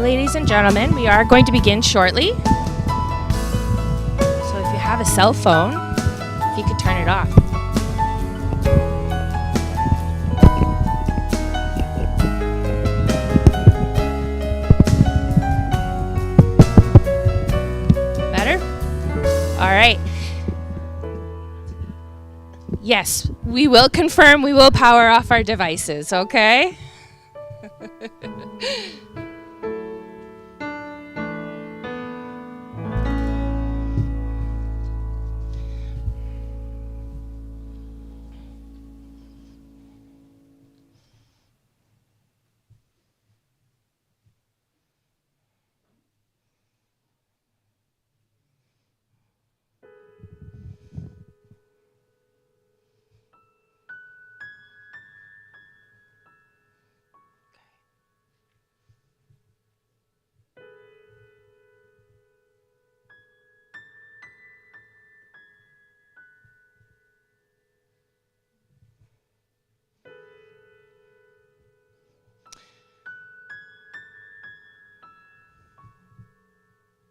Ladies and gentlemen, we are going to begin shortly. So if you have a cell phone, if you could turn it off. Better? All right. Yes, we will confirm we will power off our devices, okay?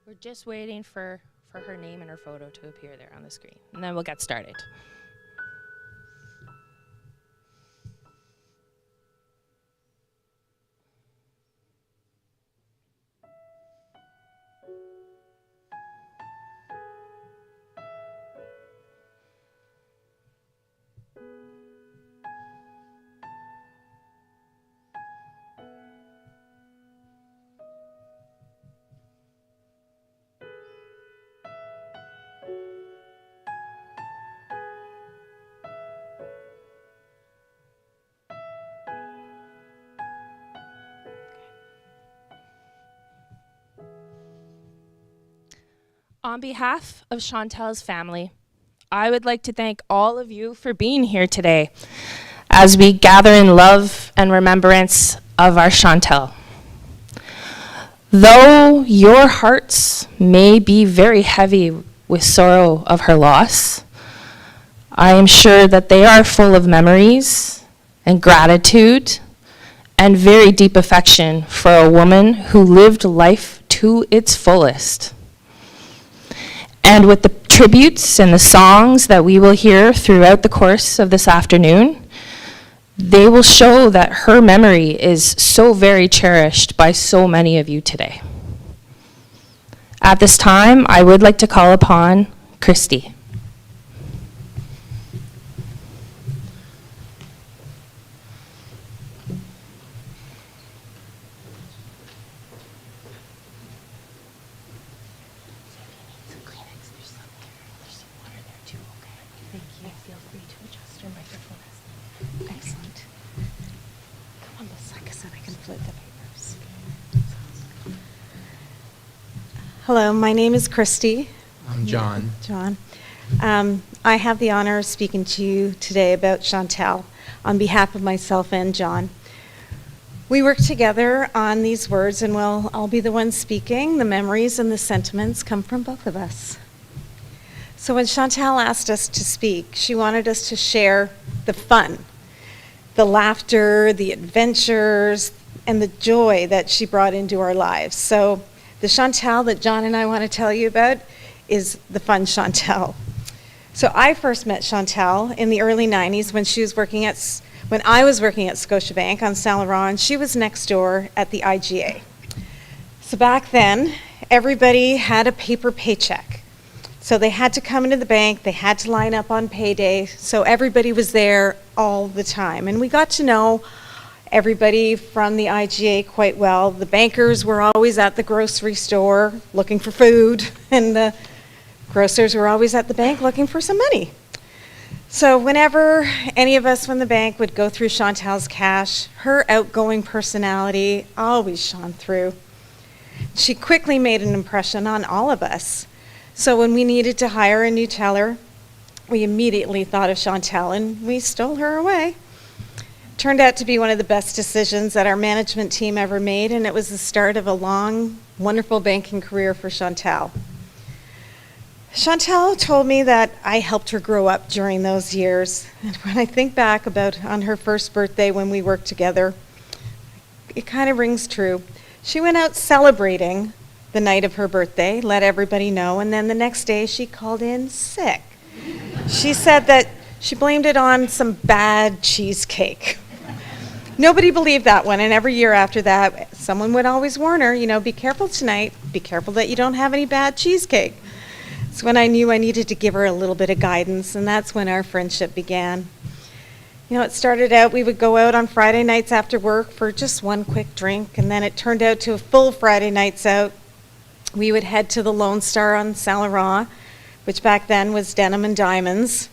We're just waiting for her name and her photo to appear there on the screen, and then we'll get started. On behalf of Chantal's family, I would like to thank all of you for being here today as we gather in love and remembrance of our Chantal. Though your hearts may be very heavy with sorrow of her loss, I am sure that they are full of memories and gratitude and very deep affection for a woman who lived life to its fullest. And with the tributes and the songs that we will hear throughout the course of this afternoon, they will show that her memory is so very cherished by so many of you today. At this time, I would like to call upon Christy. flip the papers. Hello, my name is Christy. I'm John. John. I have the honor of speaking to you today about Chantal on behalf of myself and John. We work together on these words, and I'll be the one speaking. The memories and the sentiments come from both of us. So when Chantal asked us to speak, she wanted us to share the fun, the laughter, the adventures, and the joy that she brought into our lives. So the Chantal that John and I want to tell you about is the fun Chantal. So I first met Chantal in the early 90s when I was working at Scotiabank on Saint Laurent, and she was next door at the IGA. So back then, everybody had a paper paycheck. So they had to come into the bank, they had to line up on payday, so everybody was there all the time. And we got to know everybody from the IGA quite well. The bankers were always at the grocery store looking for food, and the grocers were always at the bank looking for some money. So whenever any of us from the bank would go through Chantal's cash, her outgoing personality always shone through. She quickly made an impression on all of us. So when we needed to hire a new teller, we immediately thought of Chantal and we stole her away. Turned out to be one of the best decisions that our management team ever made, and it was the start of a long, wonderful banking career for Chantal. Chantal told me that I helped her grow up during those years. And when I think back about on her first birthday when we worked together, it kind of rings true. She went out celebrating the night of her birthday, let everybody know, and then the next day she called in sick. She said that she blamed it on some bad cheesecake. Nobody believed that one, and every year after that, someone would always warn her, be careful tonight, be careful that you don't have any bad cheesecake. It's when I knew I needed to give her a little bit of guidance, and that's when our friendship began. It started out, we would go out on Friday nights after work for just one quick drink, and then it turned out to a full Friday nights out. We would head to the Lone Star on Saint Laurent, which back then was Denim and Diamonds.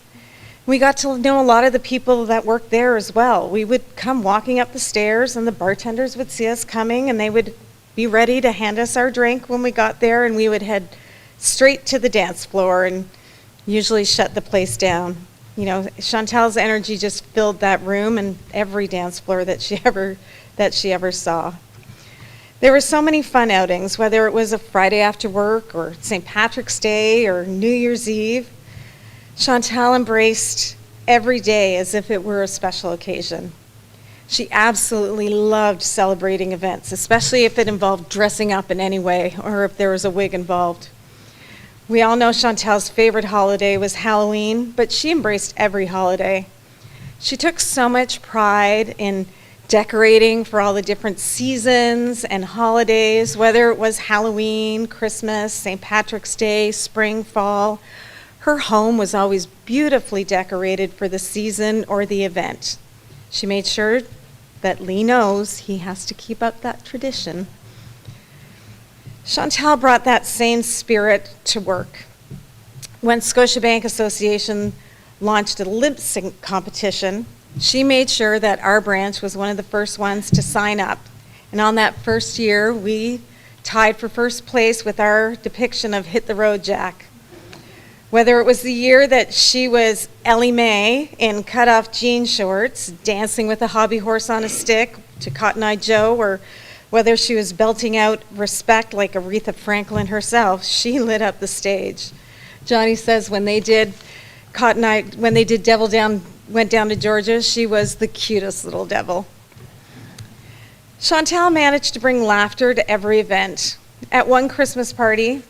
We got to know a lot of the people that worked there as well. We would come walking up the stairs, and the bartenders would see us coming, and they would be ready to hand us our drink when we got there, and we would head straight to the dance floor and usually shut the place down. Chantal's energy just filled that room and every dance floor that she ever saw. There were so many fun outings, whether it was a Friday after work or St. Patrick's Day or New Year's Eve. Chantal embraced every day as if it were a special occasion. She absolutely loved celebrating events, especially if it involved dressing up in any way or if there was a wig involved. We all know Chantal's favorite holiday was Halloween, but she embraced every holiday. She took so much pride in decorating for all the different seasons and holidays, whether it was Halloween, Christmas, St. Patrick's Day, spring, fall. Her home was always beautifully decorated for the season or the event. She made sure that Lee knows he has to keep up that tradition. Chantal brought that same spirit to work. When Scotiabank Association launched a lip sync competition, she made sure that our branch was one of the first ones to sign up. And on that first year, we tied for first place with our depiction of Hit the Road Jack. Whether it was the year that she was Ellie Mae in cut-off jean shorts, dancing with a hobby horse on a stick to Cotton Eye Joe, or whether she was belting out Respect like Aretha Franklin herself, she lit up the stage. Johnny says when they did Devil Down, Went Down to Georgia, she was the cutest little devil. Chantal managed to bring laughter to every event. At one Christmas party,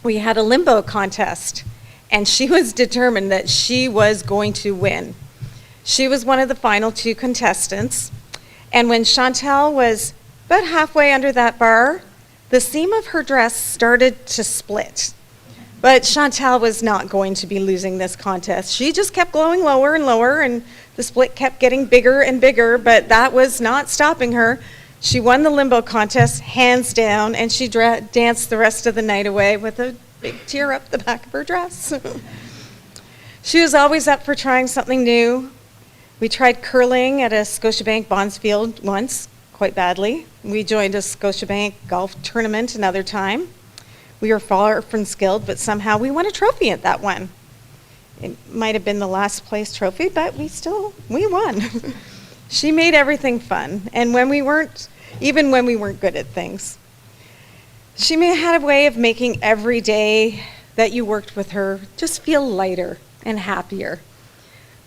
we had a limbo contest, and she was determined that she was going to win. She was one of the final two contestants, and when Chantal was about halfway under that bar, the seam of her dress started to split. But Chantal was not going to be losing this contest. She just kept going lower and lower, and the split kept getting bigger and bigger, but that was not stopping her. She won the limbo contest, hands down, and she danced the rest of the night away with a big tear up the back of her dress. She was always up for trying something new. We tried curling at a Scotiabank Bonds field once. quite badly. We joined a Scotiabank golf tournament another time. We were far from skilled, but somehow we won a trophy at that one. It might have been the last place trophy, but we won. She made everything fun, and even when we weren't good at things. She had a way of making every day that you worked with her just feel lighter and happier.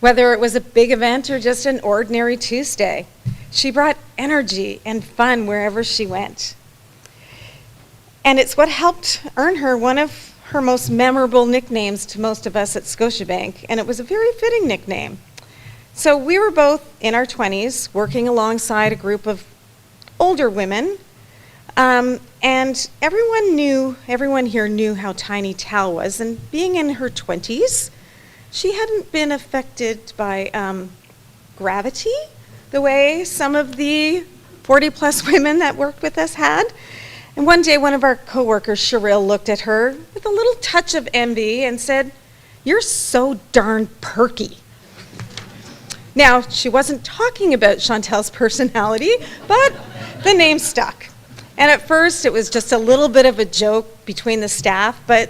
Whether it was a big event or just an ordinary Tuesday, she brought energy and fun wherever she went. And it's what helped earn her one of her most memorable nicknames to most of us at Scotiabank, and it was a very fitting nickname. So we were both in our 20s, working alongside a group of older women, and everyone here knew how tiny Tal was, and being in her 20s, she hadn't been affected by gravity the way some of the 40-plus women that worked with us had. And one day, one of our coworkers, Cheryl, looked at her with a little touch of envy and said, "You're so darn perky." Now, she wasn't talking about Chantal's personality, but the name stuck. And at first, it was just a little bit of a joke between the staff, but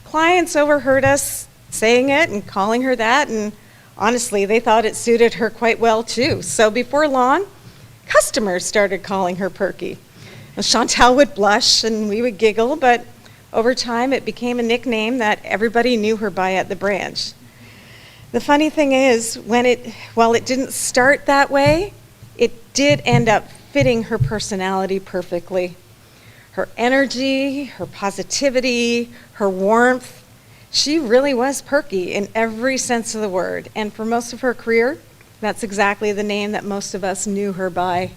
clients overheard us saying it and calling her that, and honestly, they thought it suited her quite well, too. So before long, customers started calling her perky. Well, Chantal would blush and we would giggle, but over time, it became a nickname that everybody knew her by at the branch. The funny thing is, while it didn't start that way, it did end up fitting her personality perfectly. Her energy, her positivity, her warmth, she really was perky in every sense of the word. And for most of her career, that's exactly the name that most of us knew her by.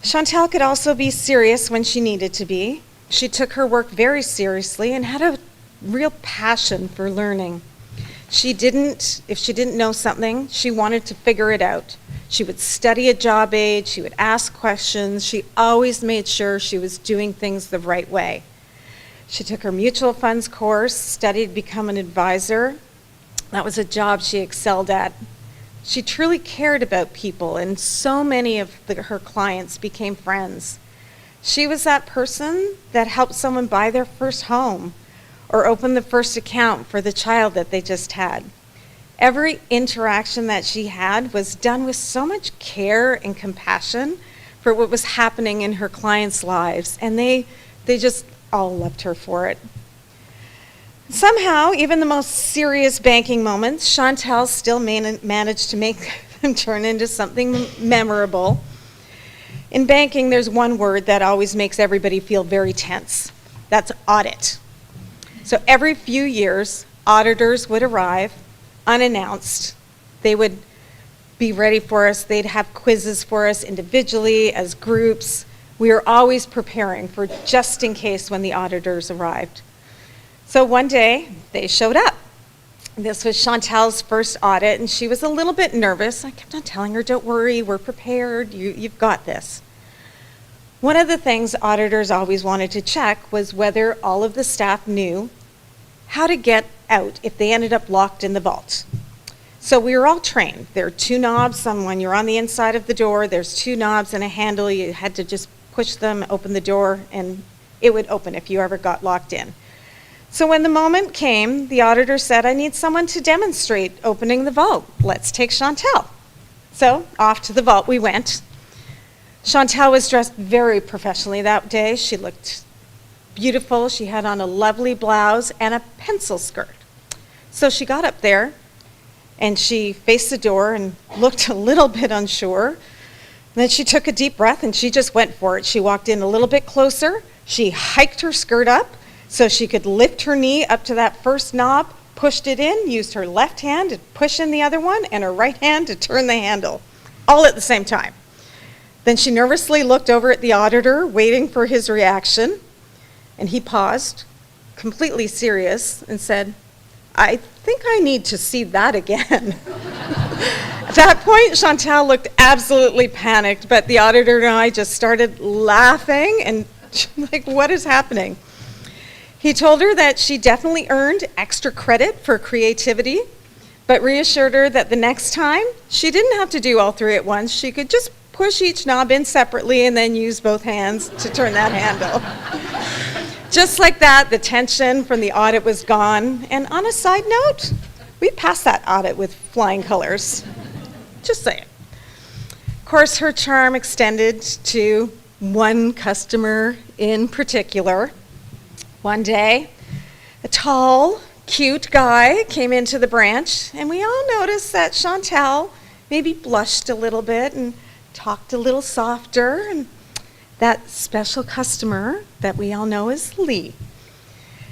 Chantal could also be serious when she needed to be. She took her work very seriously and had a real passion for learning. If she didn't know something, she wanted to figure it out. She would study a job aid, she would ask questions, she always made sure she was doing things the right way. She took her mutual funds course, studied to become an advisor. That was a job she excelled at. She truly cared about people, and so many of her clients became friends. She was that person that helped someone buy their first home or open the first account for the child that they just had. Every interaction that she had was done with so much care and compassion for what was happening in her clients' lives, and they just all loved her for it. Somehow, even the most serious banking moments, Chantal still managed to make them turn into something memorable. In banking, there's one word that always makes everybody feel very tense. That's audit. So every few years, auditors would arrive unannounced. They would be ready for us. They'd have quizzes for us individually, as groups. We were always preparing for just in case when the auditors arrived. So one day, they showed up. This was Chantal's first audit, and she was a little bit nervous. I kept on telling her, "Don't worry, we're prepared, you've got this." One of the things auditors always wanted to check was whether all of the staff knew how to get out if they ended up locked in the vault. So we were all trained. There are two knobs. When you're on the inside of the door, there's two knobs and a handle. You had to just push them, open the door, and it would open if you ever got locked in. So when the moment came, the auditor said, "I need someone to demonstrate opening the vault. Let's take Chantal." So off to the vault we went. Chantal was dressed very professionally that day. She looked beautiful. She had on a lovely blouse and a pencil skirt. So she got up there and she faced the door and looked a little bit unsure. Then she took a deep breath and she just went for it. She walked in a little bit closer. She hiked her skirt up so she could lift her knee up to that first knob, pushed it in, used her left hand to push in the other one, and her right hand to turn the handle, all at the same time. Then she nervously looked over at the auditor, waiting for his reaction, and he paused, completely serious, and said, "I think I need to see that again." At that point, Chantal looked absolutely panicked, but the auditor and I just started laughing and like, what is happening? He told her that she definitely earned extra credit for creativity, but reassured her that the next time, she didn't have to do all three at once. She could just push each knob in separately and then use both hands to turn that handle. Just like that, the tension from the audit was gone. And on a side note, we passed that audit with flying colors. Just saying. Of course, her charm extended to one customer in particular. One day, a tall, cute guy came into the branch, and we all noticed that Chantal maybe blushed a little bit and talked a little softer. And that special customer that we all know is Lee.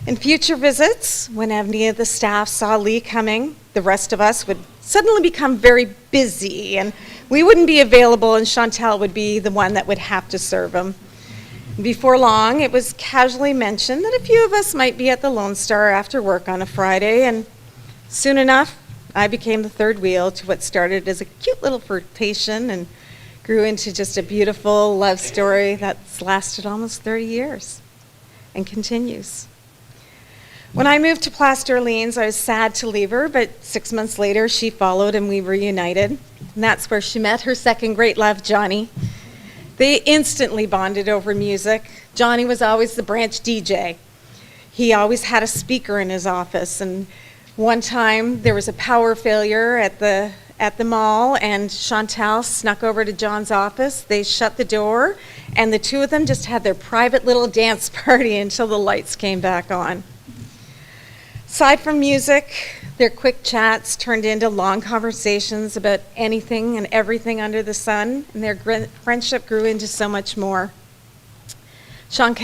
In future visits, when any of the staff saw Lee coming, the rest of us would suddenly become very busy, and we wouldn't be available, and Chantal would be the one that would have to serve him. Before long, it was casually mentioned that a few of us might be at the Lone Star after work on a Friday, and soon enough, I became the third wheel to what started as a cute little flirtation and grew into just a beautiful love story that's lasted almost 30 years and continues. When I moved to Plaster Orleans, I was sad to leave her, but 6 months later, she followed and we reunited. And that's where she met her second great love, Johnny. They instantly bonded over music. Johnny was always the branch DJ. He always had a speaker in his office, and one time there was a power failure at the mall, and Chantal snuck over to John's office. They shut the door, and the two of them just had their private little dance party until the lights came back on. Aside from music, their quick chats turned into long conversations about anything and everything under the sun, and their friendship grew into so much more. John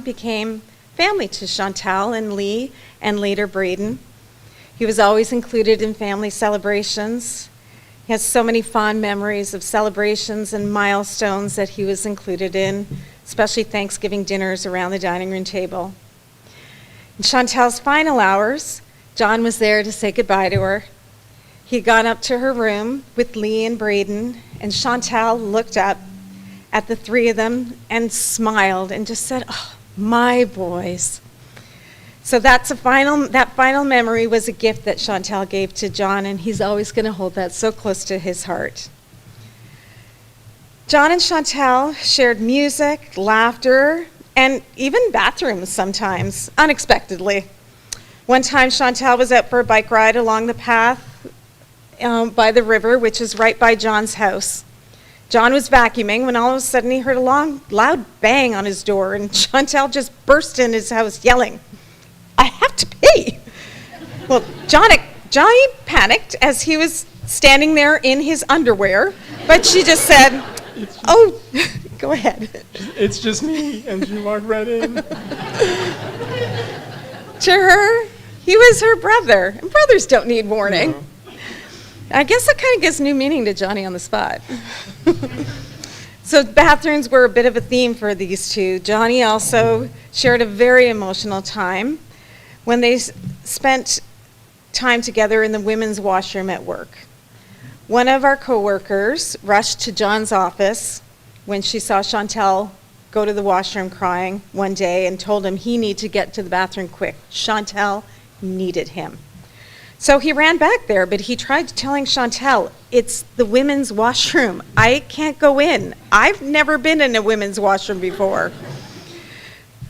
became family to Chantal and Lee, and later Braden. He was always included in family celebrations. He has so many fond memories of celebrations and milestones that he was included in, especially Thanksgiving dinners around the dining room table. In Chantal's final hours, John was there to say goodbye to her. He had gone up to her room with Lee and Braden, and Chantal looked up at the three of them and smiled and just said, "Oh, my boys." So that final memory was a gift that Chantal gave to John, and he's always going to hold that so close to his heart. John and Chantal shared music, laughter, and even bathrooms sometimes, unexpectedly. One time, Chantal was out for a bike ride along the path by the river, which is right by John's house. John was vacuuming when all of a sudden he heard a loud bang on his door, and Chantal just burst in his house yelling, "I have to pee." Well, Johnny panicked as he was standing there in his underwear, but she just said, "Oh, go ahead." "It's just me," and she walked right in. To her, he was her brother, and brothers don't need warning. No. I guess that kind of gives new meaning to Johnny on the spot. So bathrooms were a bit of a theme for these two. Johnny also shared a very emotional time when they spent time together in the women's washroom at work. One of our coworkers rushed to John's office when she saw Chantal go to the washroom crying one day and told him he needed to get to the bathroom quick. Chantal needed him. So he ran back there, but he tried telling Chantal, "It's the women's washroom. I can't go in. I've never been in a women's washroom before."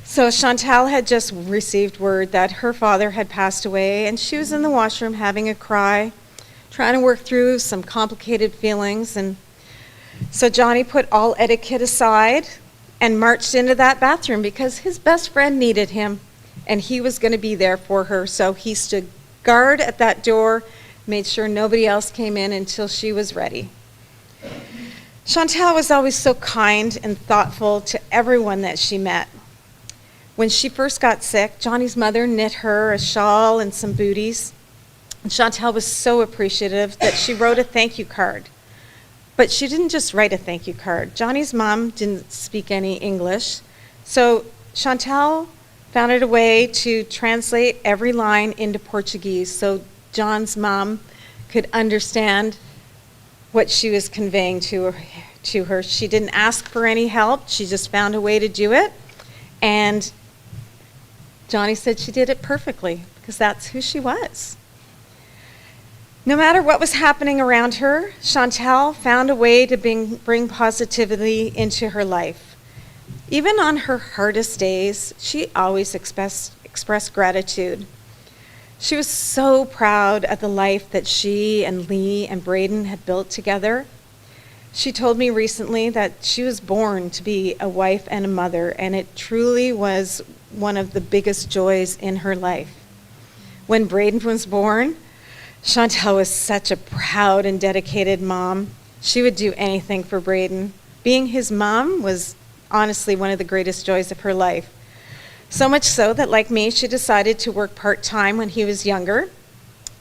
So Chantal had just received word that her father had passed away, and she was in the washroom having a cry, trying to work through some complicated feelings. And so Johnny put all etiquette aside and marched into that bathroom because his best friend needed him, and he was going to be there for her. So he stood guard at that door, made sure nobody else came in until she was ready. Chantal was always so kind and thoughtful to everyone that she met. When she first got sick, Johnny's mother knit her a shawl and some booties. And Chantal was so appreciative that she wrote a thank you card. But she didn't just write a thank you card. Johnny's mom didn't speak any English, so Chantal found a way to translate every line into Portuguese so John's mom could understand what she was conveying to her. She didn't ask for any help. She just found a way to do it. And Johnny said she did it perfectly because that's who she was. No matter what was happening around her, Chantal found a way to bring positivity into her life. Even on her hardest days, she always expressed gratitude. She was so proud of the life that she and Lee and Braden had built together. She told me recently that she was born to be a wife and a mother, and it truly was one of the biggest joys in her life. When Braden was born, Chantal was such a proud and dedicated mom. She would do anything for Braden. Being his mom was honestly one of the greatest joys of her life. So much so that, like me, she decided to work part-time when he was younger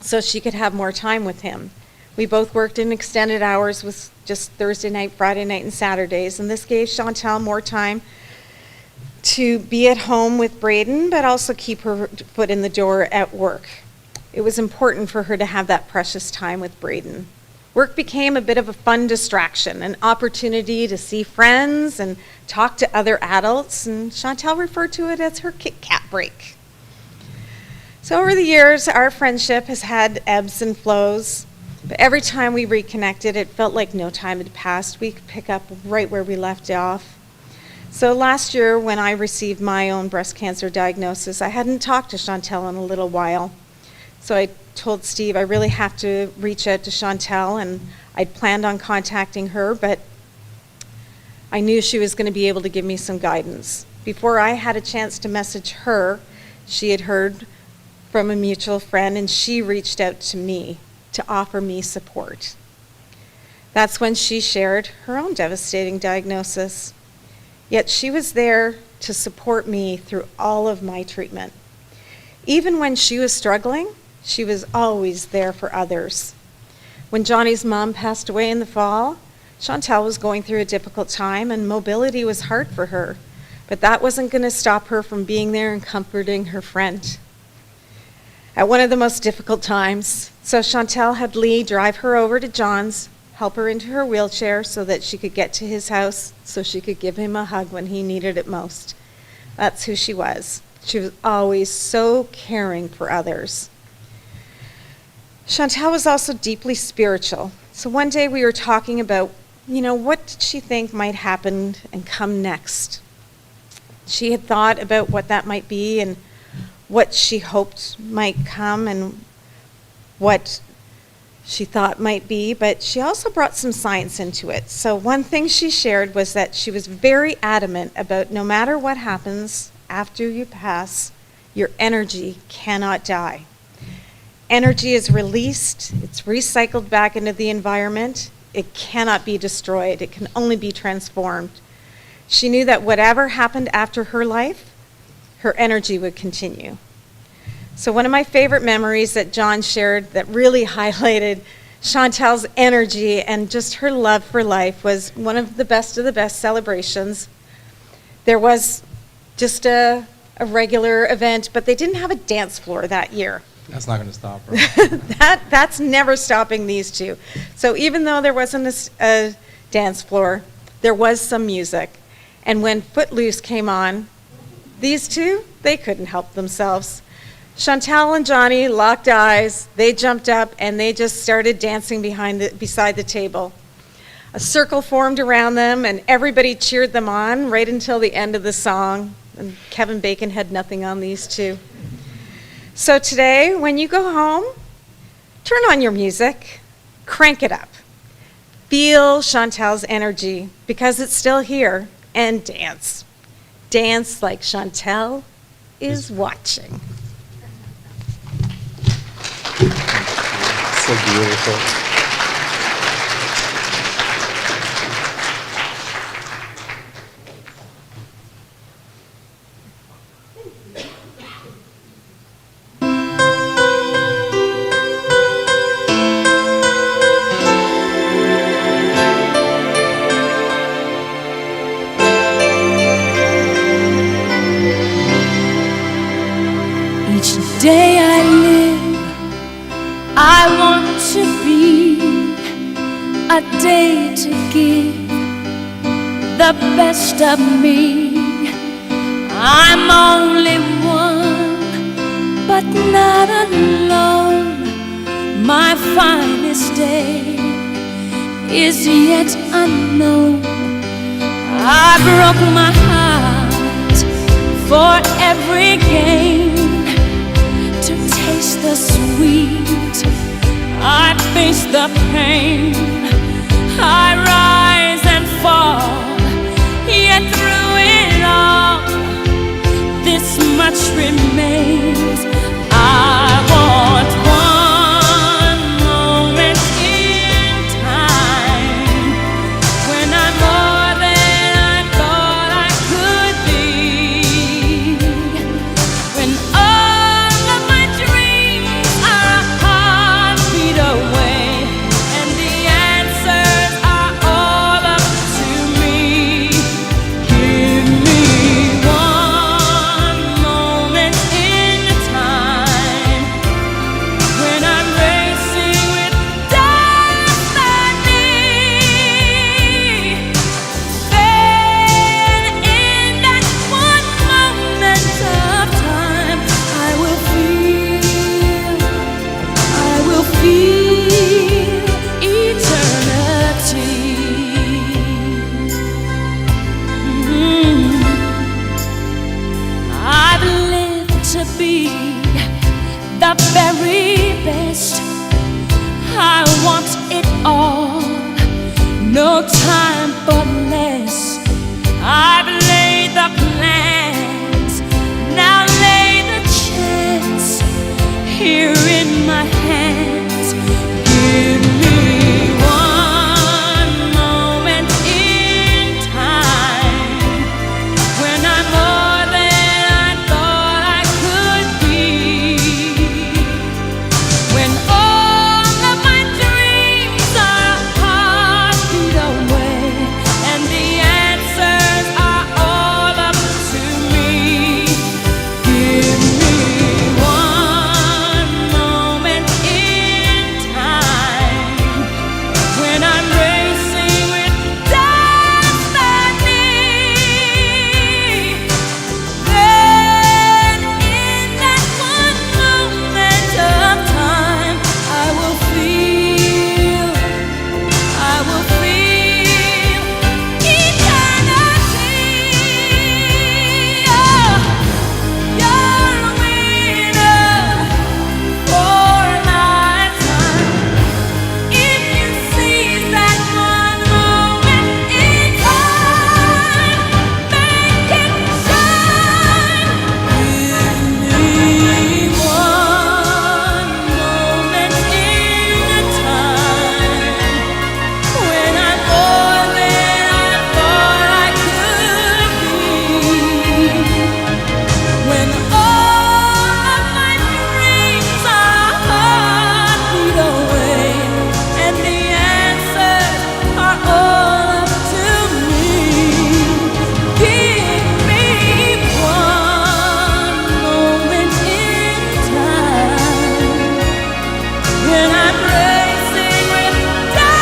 so she could have more time with him. We both worked in extended hours with just Thursday night, Friday night, and Saturdays, and this gave Chantal more time to be at home with Braden, but also keep her foot in the door at work. It was important for her to have that precious time with Braden. Work became a bit of a fun distraction, an opportunity to see friends and talk to other adults, and Chantal referred to it as her Kit Kat break. So over the years, our friendship has had ebbs and flows, but every time we reconnected, it felt like no time had passed. We could pick up right where we left off. So last year, when I received my own breast cancer diagnosis, I hadn't talked to Chantal in a little while. So I told Steve I really have to reach out to Chantal, and I'd planned on contacting her, but I knew she was going to be able to give me some guidance. Before I had a chance to message her, she had heard from a mutual friend, and she reached out to me to offer me support. That's when she shared her own devastating diagnosis. Yet she was there to support me through all of my treatment. Even when she was struggling, she was always there for others. When Johnny's mom passed away in the fall, Chantal was going through a difficult time and mobility was hard for her, but that wasn't going to stop her from being there and comforting her friend at one of the most difficult times. So Chantal had Lee drive her over to John's, help her into her wheelchair so that she could get to his house so she could give him a hug when he needed it most. That's who she was. She was always so caring for others. Chantal was also deeply spiritual. So one day we were talking about, what did she think might happen and come next? She had thought about what that might be and what she hoped might come and what she thought might be, but she also brought some science into it. So one thing she shared was that she was very adamant about no matter what happens after you pass, your energy cannot die. Energy is released, it's recycled back into the environment. It cannot be destroyed, it can only be transformed. She knew that whatever happened after her life, her energy would continue. So one of my favorite memories that John shared that really highlighted Chantal's energy and just her love for life was one of the best celebrations. There was just a regular event, but they didn't have a dance floor that year. That's not going to stop her. That's never stopping these two. So even though there wasn't a dance floor, there was some music. And when Footloose came on, these two, they couldn't help themselves. Chantal and Johnny locked eyes, they jumped up, and they just started dancing beside the table. A circle formed around them, and everybody cheered them on right until the end of the song. And Kevin Bacon had nothing on these two. So today, when you go home, turn on your music, crank it up. Feel Chantal's energy, because it's still here, and dance. Dance like Chantal is watching. So beautiful. Each day I live, I want to be a day to give the best of me. I'm only one, but not alone. my finest day is yet unknown. I broke my heart for every gain. To taste the sweet, I face the pain. I rise and fall, yet through it all, this much remains. I want one moment in time when I'm more than I thought I could be, when all of my dreams are a heartbeat away, and the answers are all up to me. Give me one moment in time when I'm racing with destiny. Then in that one moment of time, I will feel eternity. I've lived to be the very best. I want it all, no time for less. I've laid the plans, now lay the chance here in my hands. Give me one moment in time when I'm more than I thought I could be, when all of my dreams are a heartbeat away, and the answers are all up to me. Give me one moment in time when I'm racing with destiny. Then in that one moment of time, I will feel eternity. Oh, you're a winner for a lifetime. If you seize that one moment in time, make it shine. Give me one moment in time when I'm more than I thought I could be, when all of my dreams are a heartbeat away, and the answers are all up to me. Give me one moment in time when I'm racing with destiny.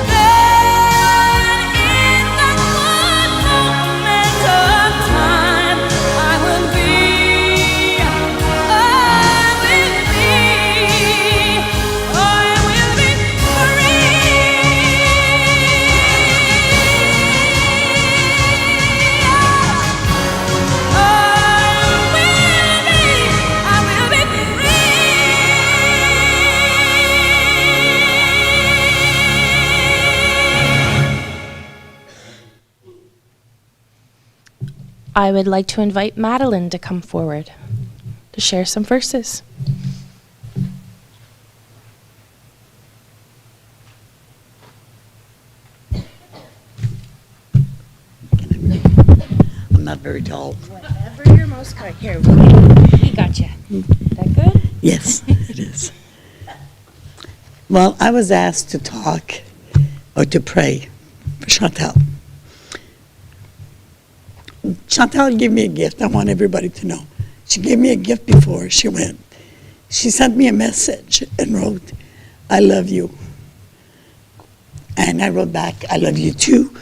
Then in that one moment of time, I will be I would like to invite Madeline to come forward to share some verses. I'm not very tall. Whatever you're most here, we got you. That good? Yes, it is. Well, I was asked to talk or to pray for Chantal. Chantal gave me a gift. I want everybody to know. She gave me a gift before she went. She sent me a message and wrote, "I love you." And I wrote back, "I love you too.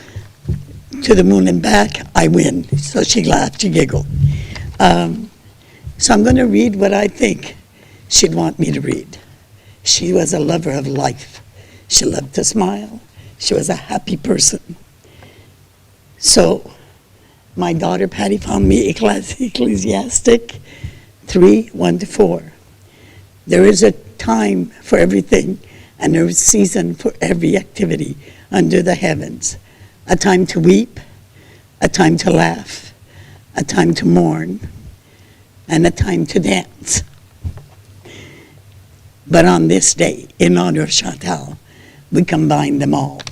To the moon and back, I win." So she laughed, she giggled. So I'm going to read what I think she'd want me to read. She was a lover of life. She loved to smile. She was a happy person. So my daughter Patty found me Ecclesiastic 3:1-4. There is a time for everything, and there is a season for every activity under the heavens. A time to weep, a time to laugh, a time to mourn, and a time to dance. But on this day, in honor of Chantal, we combine them all.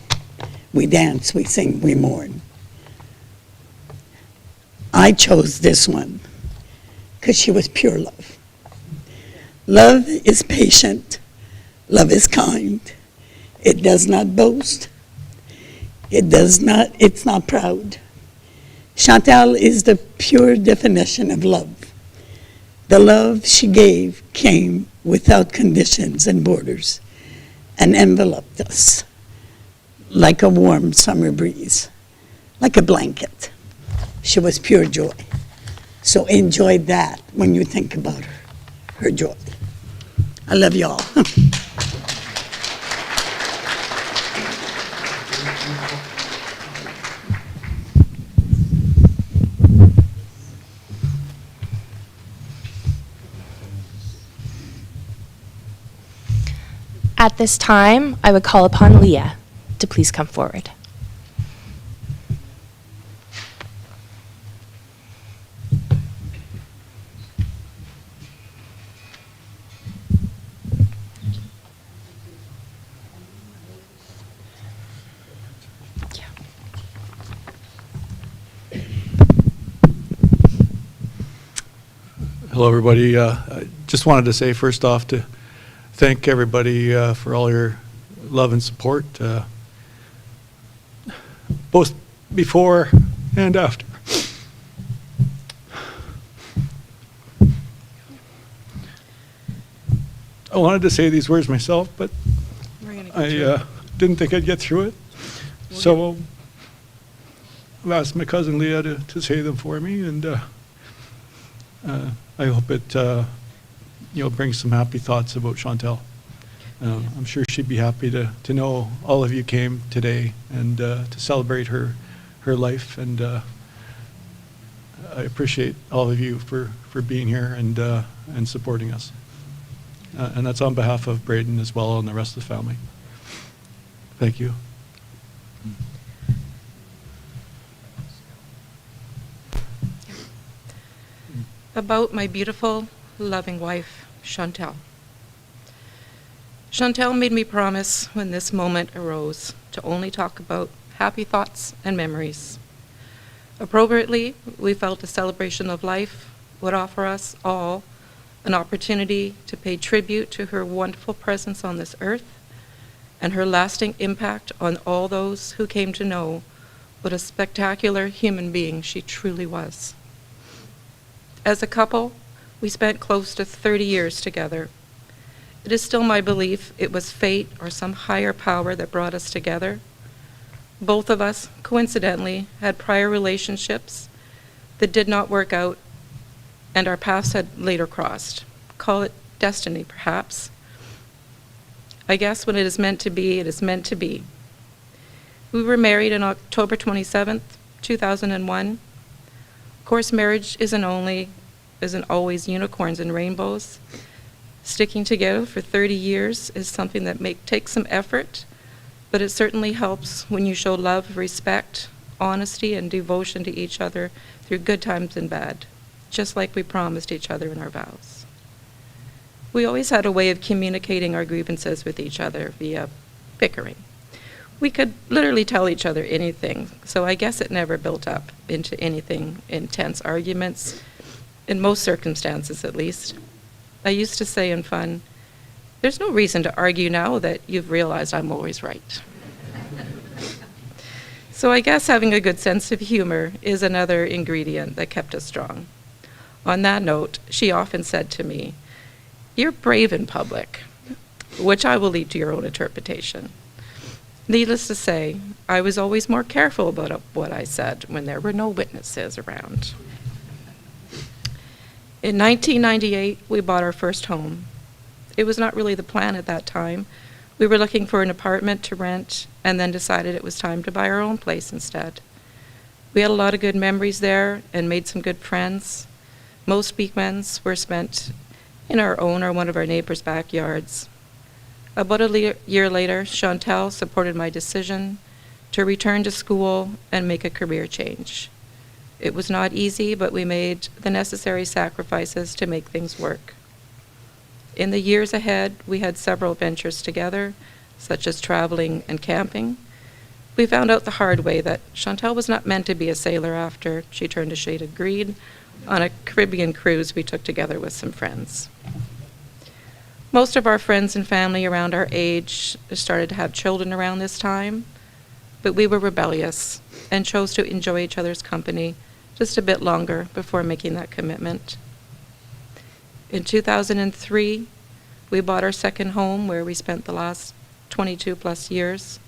We dance, we sing, we mourn. I chose this one because she was pure love. Love is patient. Love is kind. It does not boast. It's not proud. Chantal is the pure definition of love. The love she gave came without conditions and borders and enveloped us like a warm summer breeze, like a blanket. She was pure joy. So enjoy that when you think about her joy. I love y'all. At this time, I would call upon Leah to please come forward. Hello, everybody. I just wanted to say first off to thank everybody for all your love and support, both before and after. I wanted to say these words myself, but I didn't think I'd get through it. So I've asked my cousin Leah to say them for me, and I hope it brings some happy thoughts about Chantal. I'm sure she'd be happy to know all of you came today and to celebrate her life, and I appreciate all of you for being here and supporting us. And that's on behalf of Braden as well and the rest of the family. Thank you. About my beautiful, loving wife, Chantal. Chantal made me promise when this moment arose to only talk about happy thoughts and memories. Appropriately, we felt a celebration of life would offer us all an opportunity to pay tribute to her wonderful presence on this earth and her lasting impact on all those who came to know what a spectacular human being she truly was. As a couple, we spent close to 30 years together. It is still my belief it was fate or some higher power that brought us together. Both of us, coincidentally, had prior relationships that did not work out, and our paths had later crossed. Call it destiny, perhaps. I guess when it is meant to be, it is meant to be. We were married on October 27th, 2001. Of course, marriage isn't always unicorns and rainbows. Sticking together for 30 years is something that takes some effort, but it certainly helps when you show love, respect, honesty, and devotion to each other through good times and bad, just like we promised each other in our vows. We always had a way of communicating our grievances with each other via bickering. We could literally tell each other anything, so I guess it never built up into anything intense arguments, in most circumstances at least. I used to say in fun, there's no reason to argue now that you've realized I'm always right. So I guess having a good sense of humor is another ingredient that kept us strong. On that note, she often said to me, "You're brave in public," which I will leave to your own interpretation. Needless to say, I was always more careful about what I said when there were no witnesses around. In 1998, we bought our first home. It was not really the plan at that time. We were looking for an apartment to rent and then decided it was time to buy our own place instead. We had a lot of good memories there and made some good friends. Most weekends were spent in our own or one of our neighbors' backyards. About a year later, Chantal supported my decision to return to school and make a career change. It was not easy, but we made the necessary sacrifices to make things work. In the years ahead, we had several ventures together, such as traveling and camping. We found out the hard way that Chantal was not meant to be a sailor after she turned a shade of green on a Caribbean cruise we took together with some friends. Most of our friends and family around our age started to have children around this time, but we were rebellious and chose to enjoy each other's company just a bit longer before making that commitment. In 2003, we bought our second home where we spent the last 22 plus years.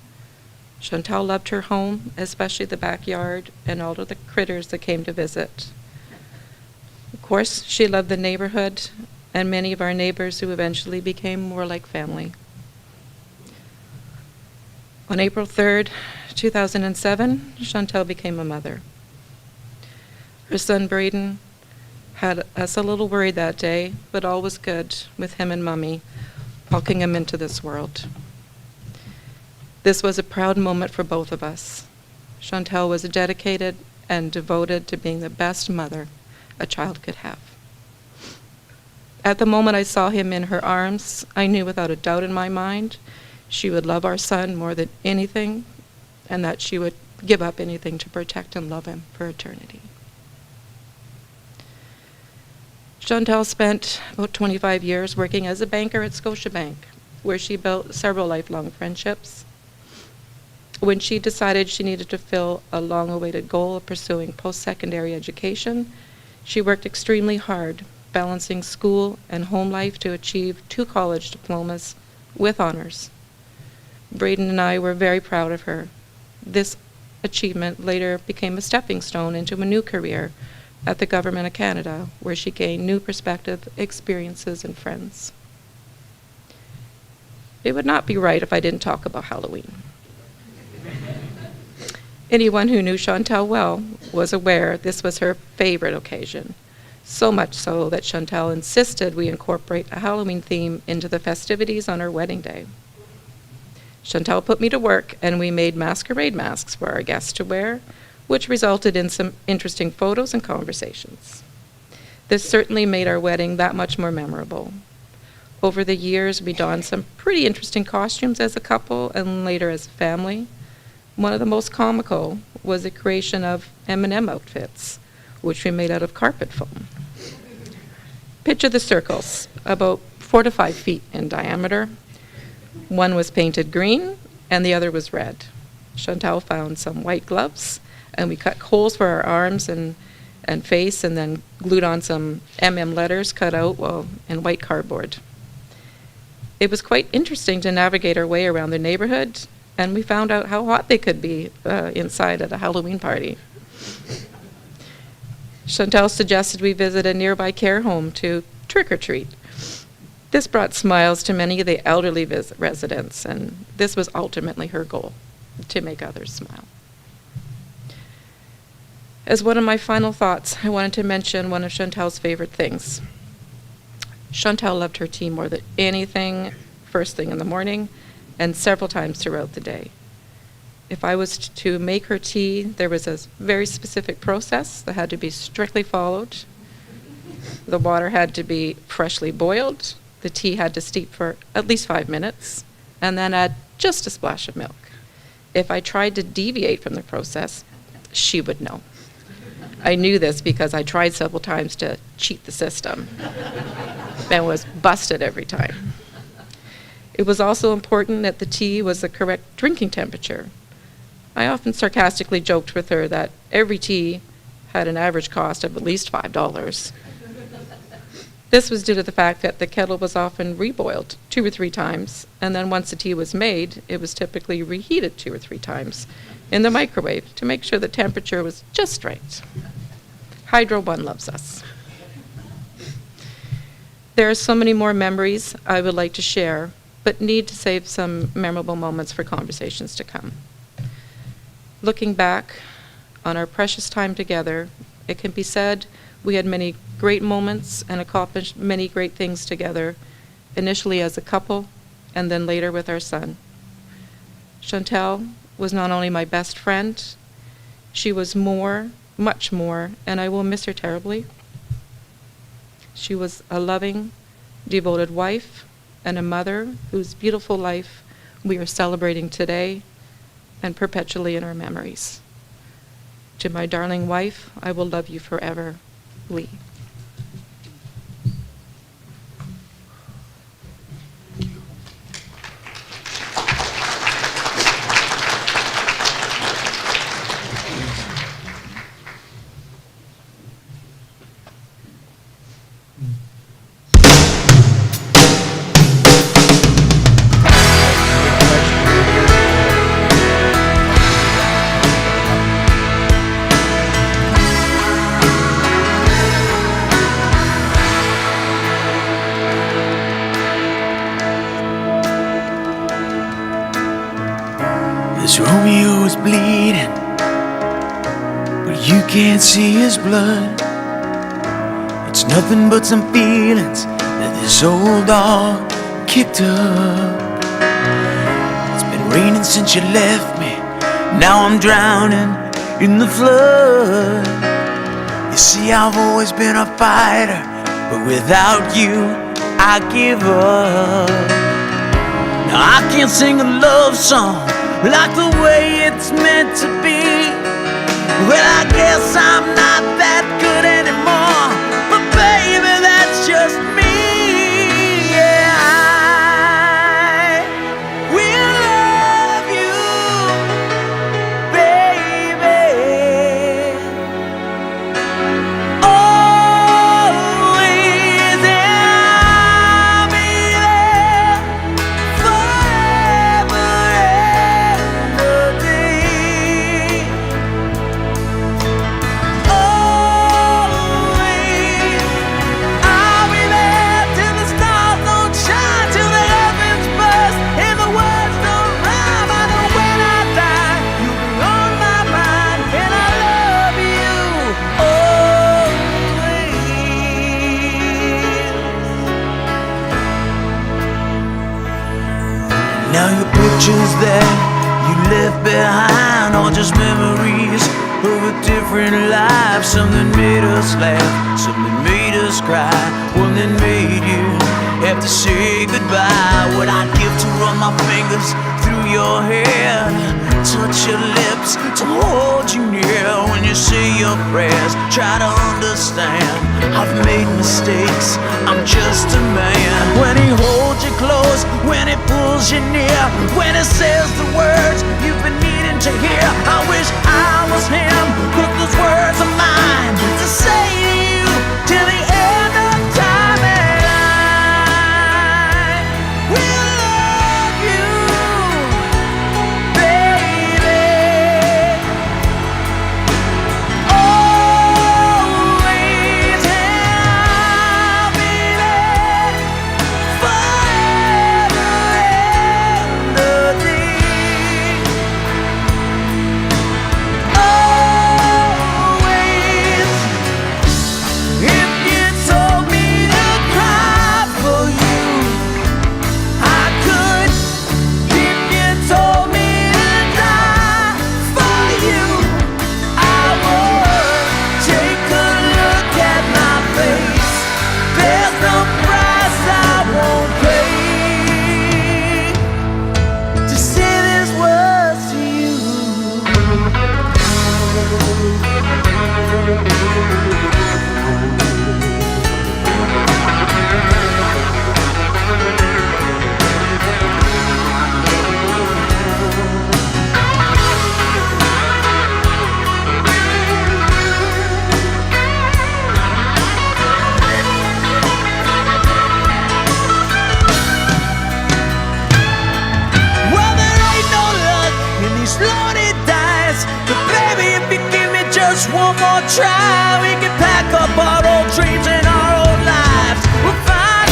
Chantal loved her home, especially the backyard and all of the critters that came to visit. Of course, she loved the neighborhood and many of our neighbors who eventually became more like family. On April 3rd, 2007, Chantal became a mother. Her son Braden had us a little worried that day, but all was good with him and Mummy, welcoming him into this world. This was a proud moment for both of us. Chantal was dedicated and devoted to being the best mother a child could have. At the moment I saw him in her arms, I knew without a doubt in my mind she would love our son more than anything, and that she would give up anything to protect and love him for eternity. Chantal spent about 25 years working as a banker at Scotiabank, where she built several lifelong friendships. When she decided she needed to fill a long-awaited goal of pursuing post-secondary education, she worked extremely hard, balancing school and home life to achieve 2 college diplomas with honors. Braden and I were very proud of her. This achievement later became a stepping stone into a new career at the Government of Canada, where she gained new perspective, experiences, and friends. It would not be right if I didn't talk about Halloween. Anyone who knew Chantal well was aware this was her favorite occasion, so much so that Chantal insisted we incorporate a Halloween theme into the festivities on her wedding day. Chantal put me to work, and we made masquerade masks for our guests to wear, which resulted in some interesting photos and conversations. This certainly made our wedding that much more memorable. Over the years, we donned some pretty interesting costumes as a couple and later as a family. One of the most comical was the creation of M&M outfits, which we made out of carpet foam. Picture the circles, about 4 to 5 feet in diameter. One was painted green and the other was red. Chantal found some white gloves, and we cut holes for our arms and face, and then glued on some MM letters cut out in white cardboard. It was quite interesting to navigate our way around the neighborhood, and we found out how hot they could be inside at a Halloween party. Chantal suggested we visit a nearby care home to trick-or-treat. This brought smiles to many of the elderly residents, and this was ultimately her goal, to make others smile. As one of my final thoughts, I wanted to mention one of Chantal's favorite things. Chantal loved her tea more than anything, first thing in the morning, and several times throughout the day. If I was to make her tea, there was a very specific process that had to be strictly followed. The water had to be freshly boiled, the tea had to steep for at least 5 minutes, and then add just a splash of milk. If I tried to deviate from the process, she would know. I knew this because I tried several times to cheat the system and was busted every time. It was also important that the tea was the correct drinking temperature. I often sarcastically joked with her that every tea had an average cost of at least $5. This was due to the fact that the kettle was often reboiled 2 or 3 times, and then once the tea was made, it was typically reheated 2 or 3 times in the microwave to make sure the temperature was just right. Hydro One loves us. There are so many more memories I would like to share, but need to save some memorable moments for conversations to come. Looking back on our precious time together, it can be said we had many great moments and accomplished many great things together, initially as a couple and then later with our son. Chantal was not only my best friend, she was more, much more, and I will miss her terribly. She was a loving, devoted wife and a mother whose beautiful life we are celebrating today and perpetually in our memories. To my darling wife, I will love you forever, Lee. This Romeo is bleeding, but you can't see his blood. It's nothing but some feelings that this old dog kicked up. It's been raining since you left me, now I'm drowning in the flood. You see, I've always been a fighter, but without you, I give up. Now I can't sing a love song like the way it's meant to be. Well, I guess I'm not that good anymore, but baby, that's just me. Yeah, I will love you, baby, always, and I'll be there forever and a day. Always, I'll be there till the stars don't shine, till the heavens burst and the words don't rhyme. I know when I die, you'll be on my mind, and I love you always. Now your pictures that you left behind are just memories of a different life. Something made us laugh, something made us cry, one that made you have to say goodbye. What I'd give to run my fingers through your hair, touch your lips, to hold you near when you say your prayers. Try to understand, I've made mistakes, I'm just a man. When he holds you close, when he pulls you near, when he says the words you've been needing to hear, I wish I was him, 'cause those words are mine to say to you till the end of time. And I will love you, baby, always, and I'll be there forever and a day. Always, if you told me to cry for you, I could. If you told me to die for you, I would. Take a look at my face, there's no price I won't pay to say these words to you. Well, there ain't no luck in these loaded dice, but baby, if you give me just one more try, we can pack up our old dreams and our old lives. We'll find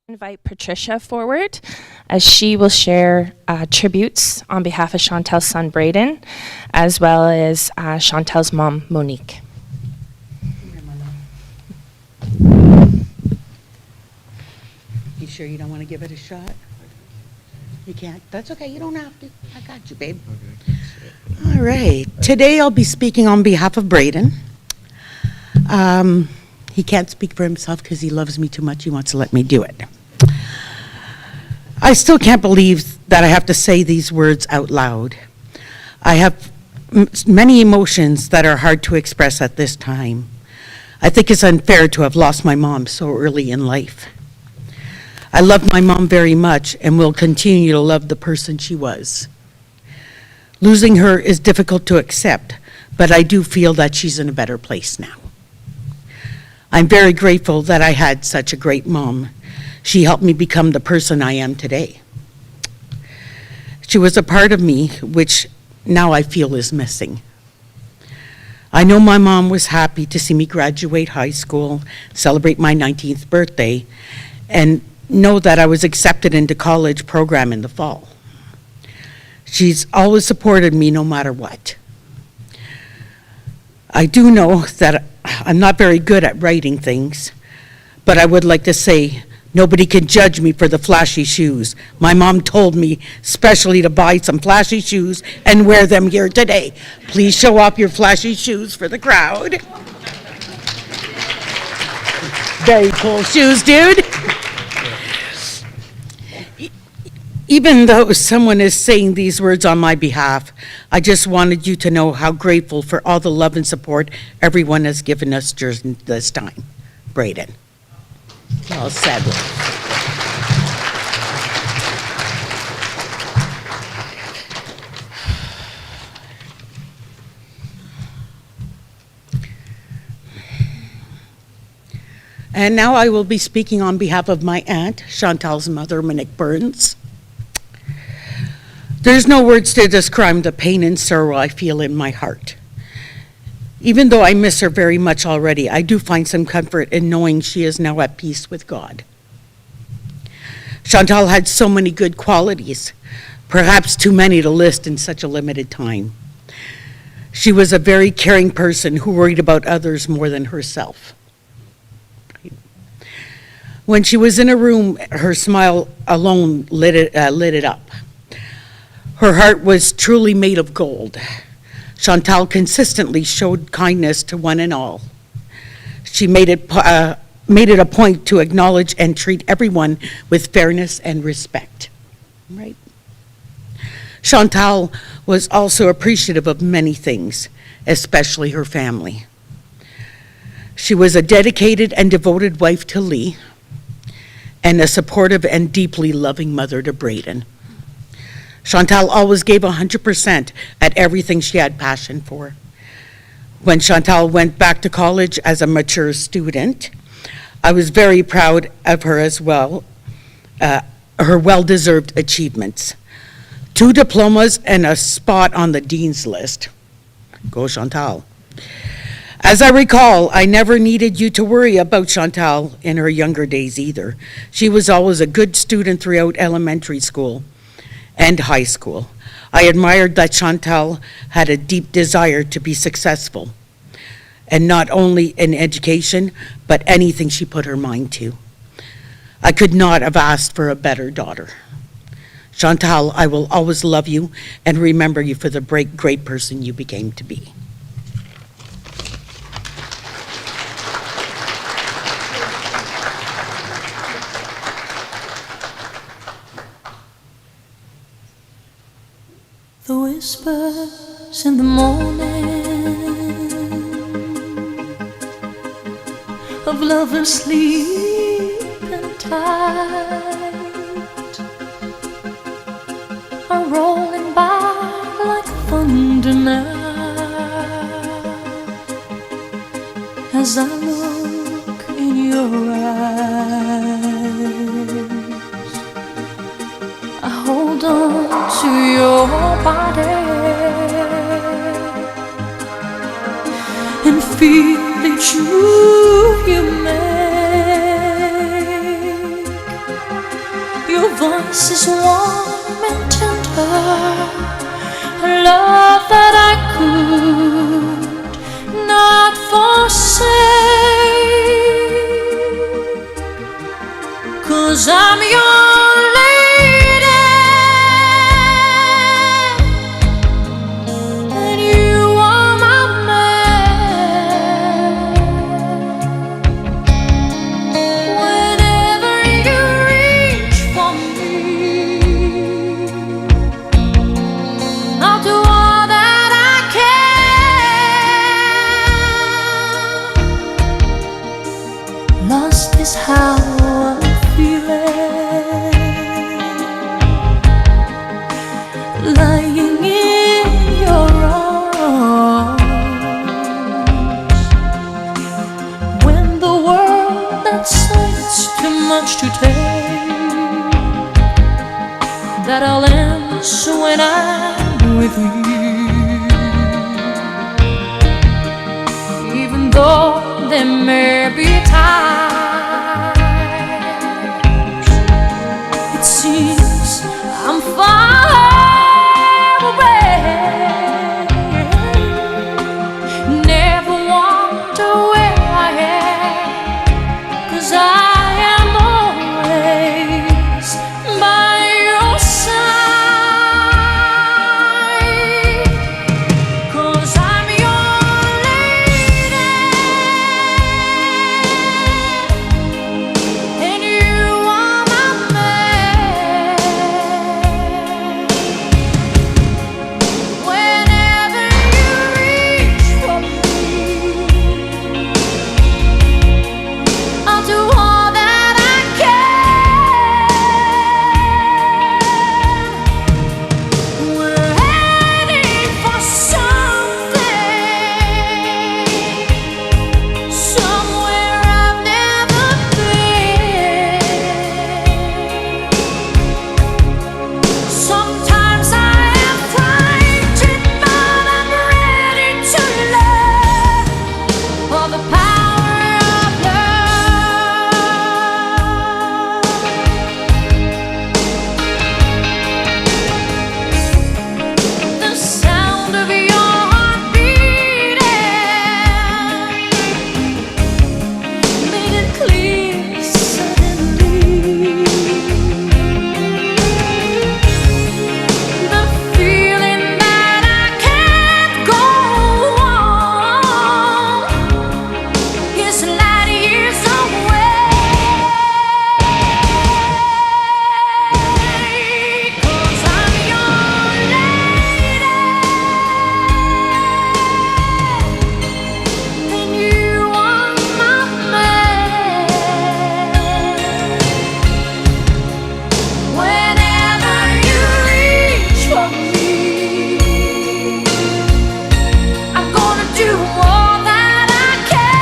Invite Patricia forward as she will share tributes on behalf of Chantal's son Braden, as well as Chantal's mom Monique. You sure you don't want to give it a shot? You can't? That's okay, you don't have to. I got you, babe. All right. Today I'll be speaking on behalf of Braden. He can't speak for himself because he loves me too much. He wants to let me do it. I still can't believe that I have to say these words out loud. I have many emotions that are hard to express at this time. I think it's unfair to have lost my mom so early in life. I love my mom very much and will continue to love the person she was. Losing her is difficult to accept, but I do feel that she's in a better place now. I'm very grateful that I had such a great mom. She helped me become the person I am today. She was a part of me which now I feel is missing. I know my mom was happy to see me graduate high school, celebrate my 19th birthday, and know that I was accepted into college program in the fall. She's always supported me no matter what. I do know that I'm not very good at writing things, but I would like to say nobody can judge me for the flashy shoes. My mom told me specially to buy some flashy shoes and wear them here today. Please show off your flashy shoes for the crowd. Very cool shoes, dude. Even though someone is saying these words on my behalf, I just wanted you to know how grateful for all the love and support everyone has given us during this time. Braden. Well said. And now I will be speaking on behalf of my aunt, Chantal's mother, Monique Burns. There's no words to describe the pain and sorrow I feel in my heart. Even though I miss her very much already, I do find some comfort in knowing she is now at peace with God. Chantal had so many good qualities, perhaps too many to list in such a limited time. She was a very caring person who worried about others more than herself. When she was in a room, her smile alone lit it up. Her heart was truly made of gold. Chantal consistently showed kindness to one and all. She made it a point to acknowledge and treat everyone with fairness and respect. Right? Chantal was also appreciative of many things, especially her family. She was a dedicated and devoted wife to Lee, and a supportive and deeply loving mother to Braden. Chantal always gave 100% at everything she had passion for. When Chantal went back to college as a mature student, I was very proud of her as well, her well-deserved achievements. 2 diplomas and a spot on the dean's list. Go Chantal. As I recall, I never needed you to worry about Chantal in her younger days either. She was always a good student throughout elementary school and high school. I admired that Chantal had a deep desire to be successful, and not only in education, but anything she put her mind to. I could not have asked for a better daughter. Chantal, I will always love you and remember you for the great person you became to be. The whispers in the morning of lovers sleeping tight are rolling by like thunder now as I look in your eyes. I hold on to your body and feel each move you make. 'cause I'm your lady and you are my man. Whenever you reach for me, I'll do all that I can. Lost is how I'm feeling, lying in your arms. When the world that says too much to take, that all ends when I'm with you. Even though there may be times it seems I'm far away, never wonder where I am, 'cause I am always by your side. 'Cause I'm your lady and you are my man. Whenever you reach for me, I'll do all that I can. We're heading for something, somewhere I've never been. Sometimes I am frightened, but I'm ready to learn of the power of love. The sound of your heart beating made it clear suddenly. The feeling that I can't go on is light years away. 'Cause I'm your lady and you are my man. Whenever you reach for me, I'm gonna do all that I can.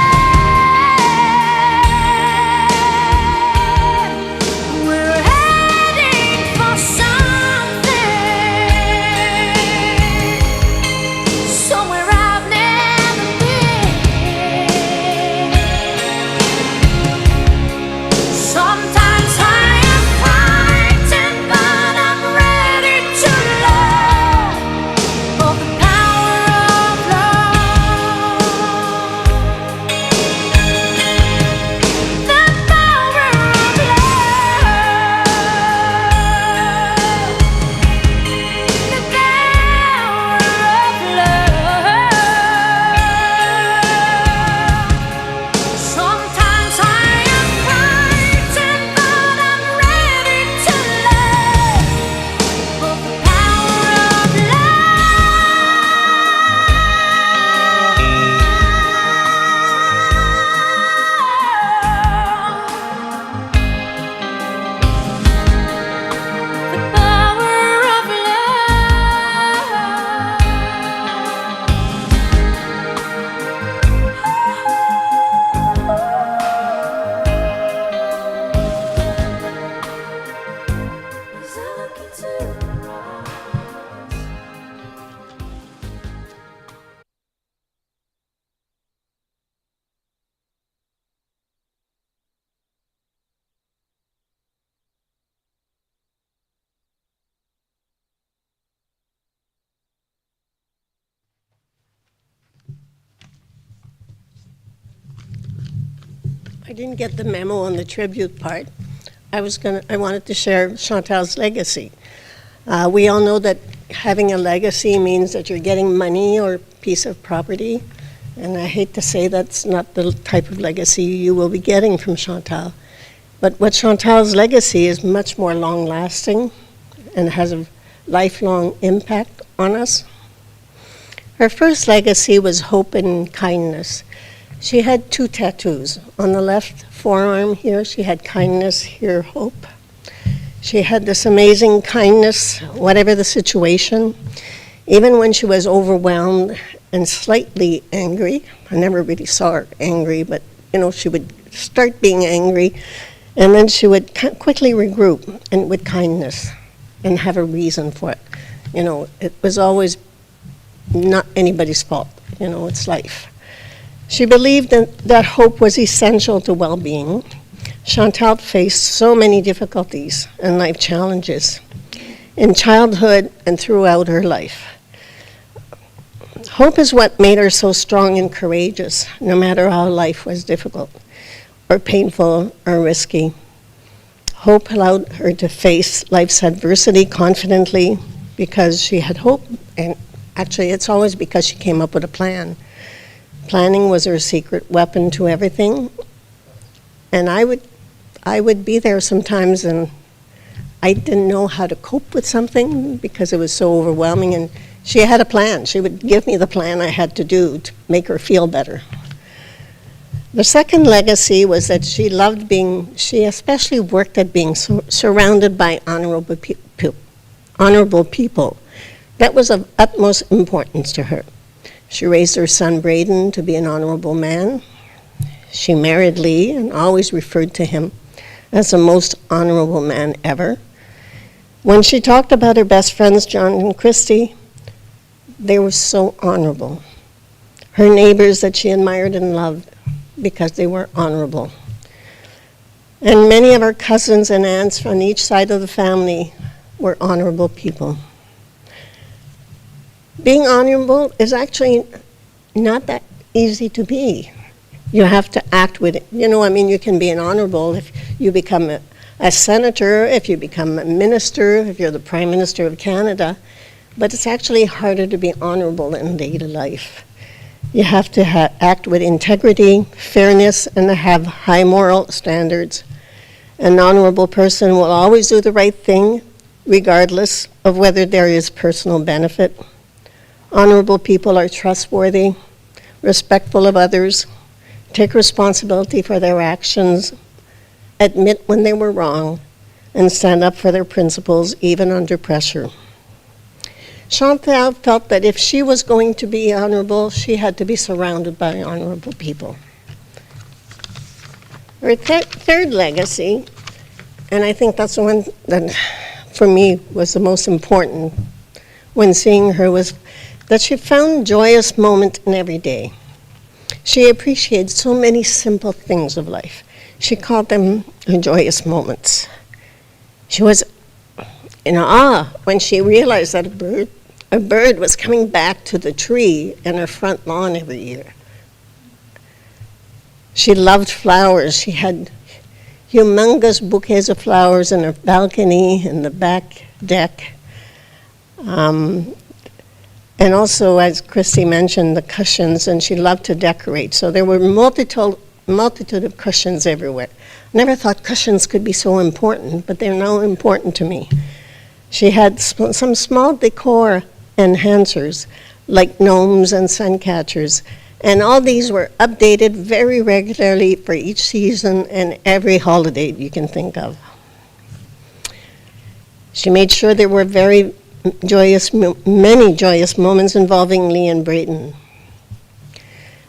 We're heading for something, somewhere I've never been. Sometimes I am frightened, but I'm ready to learn of the power of love. The power of love. The power of love. Sometimes I am frightened, but I'm ready to learn of the power of love. The power of love. As I look into your eyes. I didn't get the memo on the tribute part. I wanted to share Chantal's legacy. We all know that having a legacy means that you're getting money or piece of property, and I hate to say that's not the type of legacy you will be getting from Chantal. But what Chantal's legacy is much more long-lasting and has a lifelong impact on us. Her first legacy was hope and kindness. She had 2 tattoos. On the left forearm here, she had kindness, here hope. She had this amazing kindness, whatever the situation. Even when she was overwhelmed and slightly angry, I never really saw her angry, but she would start being angry, and then she would quickly regroup and with kindness and have a reason for it. It was always not anybody's fault. It's life. She believed that hope was essential to well-being. Chantal faced so many difficulties and life challenges in childhood and throughout her life. Hope is what made her so strong and courageous, no matter how life was difficult or painful or risky. Hope allowed her to face life's adversity confidently because she had hope, and actually it's always because she came up with a plan. Planning was her secret weapon to everything, and I would be there sometimes and I didn't know how to cope with something because it was so overwhelming, and she had a plan. She would give me the plan I had to do to make her feel better. The second legacy was that she especially worked at being surrounded by honorable people. That was of utmost importance to her. She raised her son Braden to be an honorable man. She married Lee and always referred to him as the most honorable man ever. When she talked about her best friends, John and Christy, they were so honorable. Her neighbors that she admired and loved because they were honorable. And many of her cousins and aunts on each side of the family were honorable people. Being honorable is actually not that easy to be. You have to act with it. You can be an honorable if you become a senator, if you become a minister, if you're the Prime Minister of Canada, but it's actually harder to be honorable in daily life. You have to act with integrity, fairness, and have high moral standards. An honorable person will always do the right thing, regardless of whether there is personal benefit. Honorable people are trustworthy, respectful of others, take responsibility for their actions, admit when they were wrong, and stand up for their principles even under pressure. Chantal felt that if she was going to be honorable, she had to be surrounded by honorable people. Her third legacy, and I think that's the one that for me was the most important when seeing her, was that she found joyous moments in every day. She appreciated so many simple things of life. She called them her joyous moments. She was in awe when she realized that a bird was coming back to the tree in her front lawn every year. She loved flowers. She had humongous bouquets of flowers in her balcony, in the back deck. And also, as Christy mentioned, the cushions, and she loved to decorate. So there were multitude of cushions everywhere. I never thought cushions could be so important, but they're now important to me. She had some small decor enhancers, like gnomes and sun catchers, and all these were updated very regularly for each season and every holiday you can think of. She made sure there were many joyous moments involving Lee and Braden.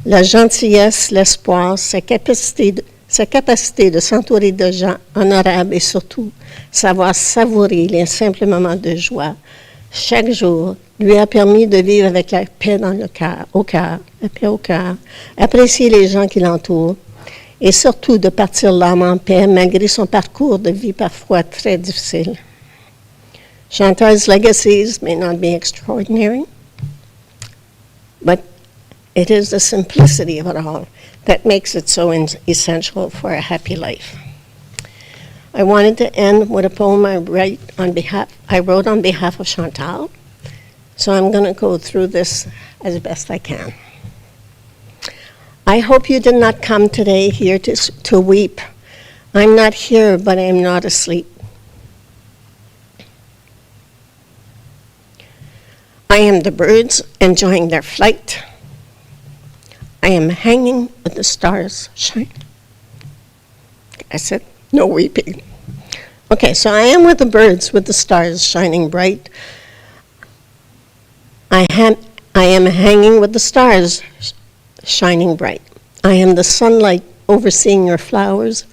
La gentillesse, l'espoir, sa capacité de s'entourer de gens honorables et surtout savoir savourer les simples moments de joie chaque jour lui a permis de vivre avec la paix au cœur, apprécier les gens qui l'entourent et surtout de partir l'âme en paix malgré son parcours de vie parfois très difficile. Chantal's legacies may not be extraordinary, but it is the simplicity of it all that makes it so essential for a happy life. I wanted to end with a poem I wrote on behalf of Chantal. So I'm going to go through this as best I can. I hope you did not come today here to weep. I'm not here, but I am not asleep. I am the birds enjoying their flight. I am hanging with the stars shining. I said, no weeping. Okay, so I am with the birds with the stars shining bright. I am hanging with the stars shining bright. I am the sunlight overseeing your flowers.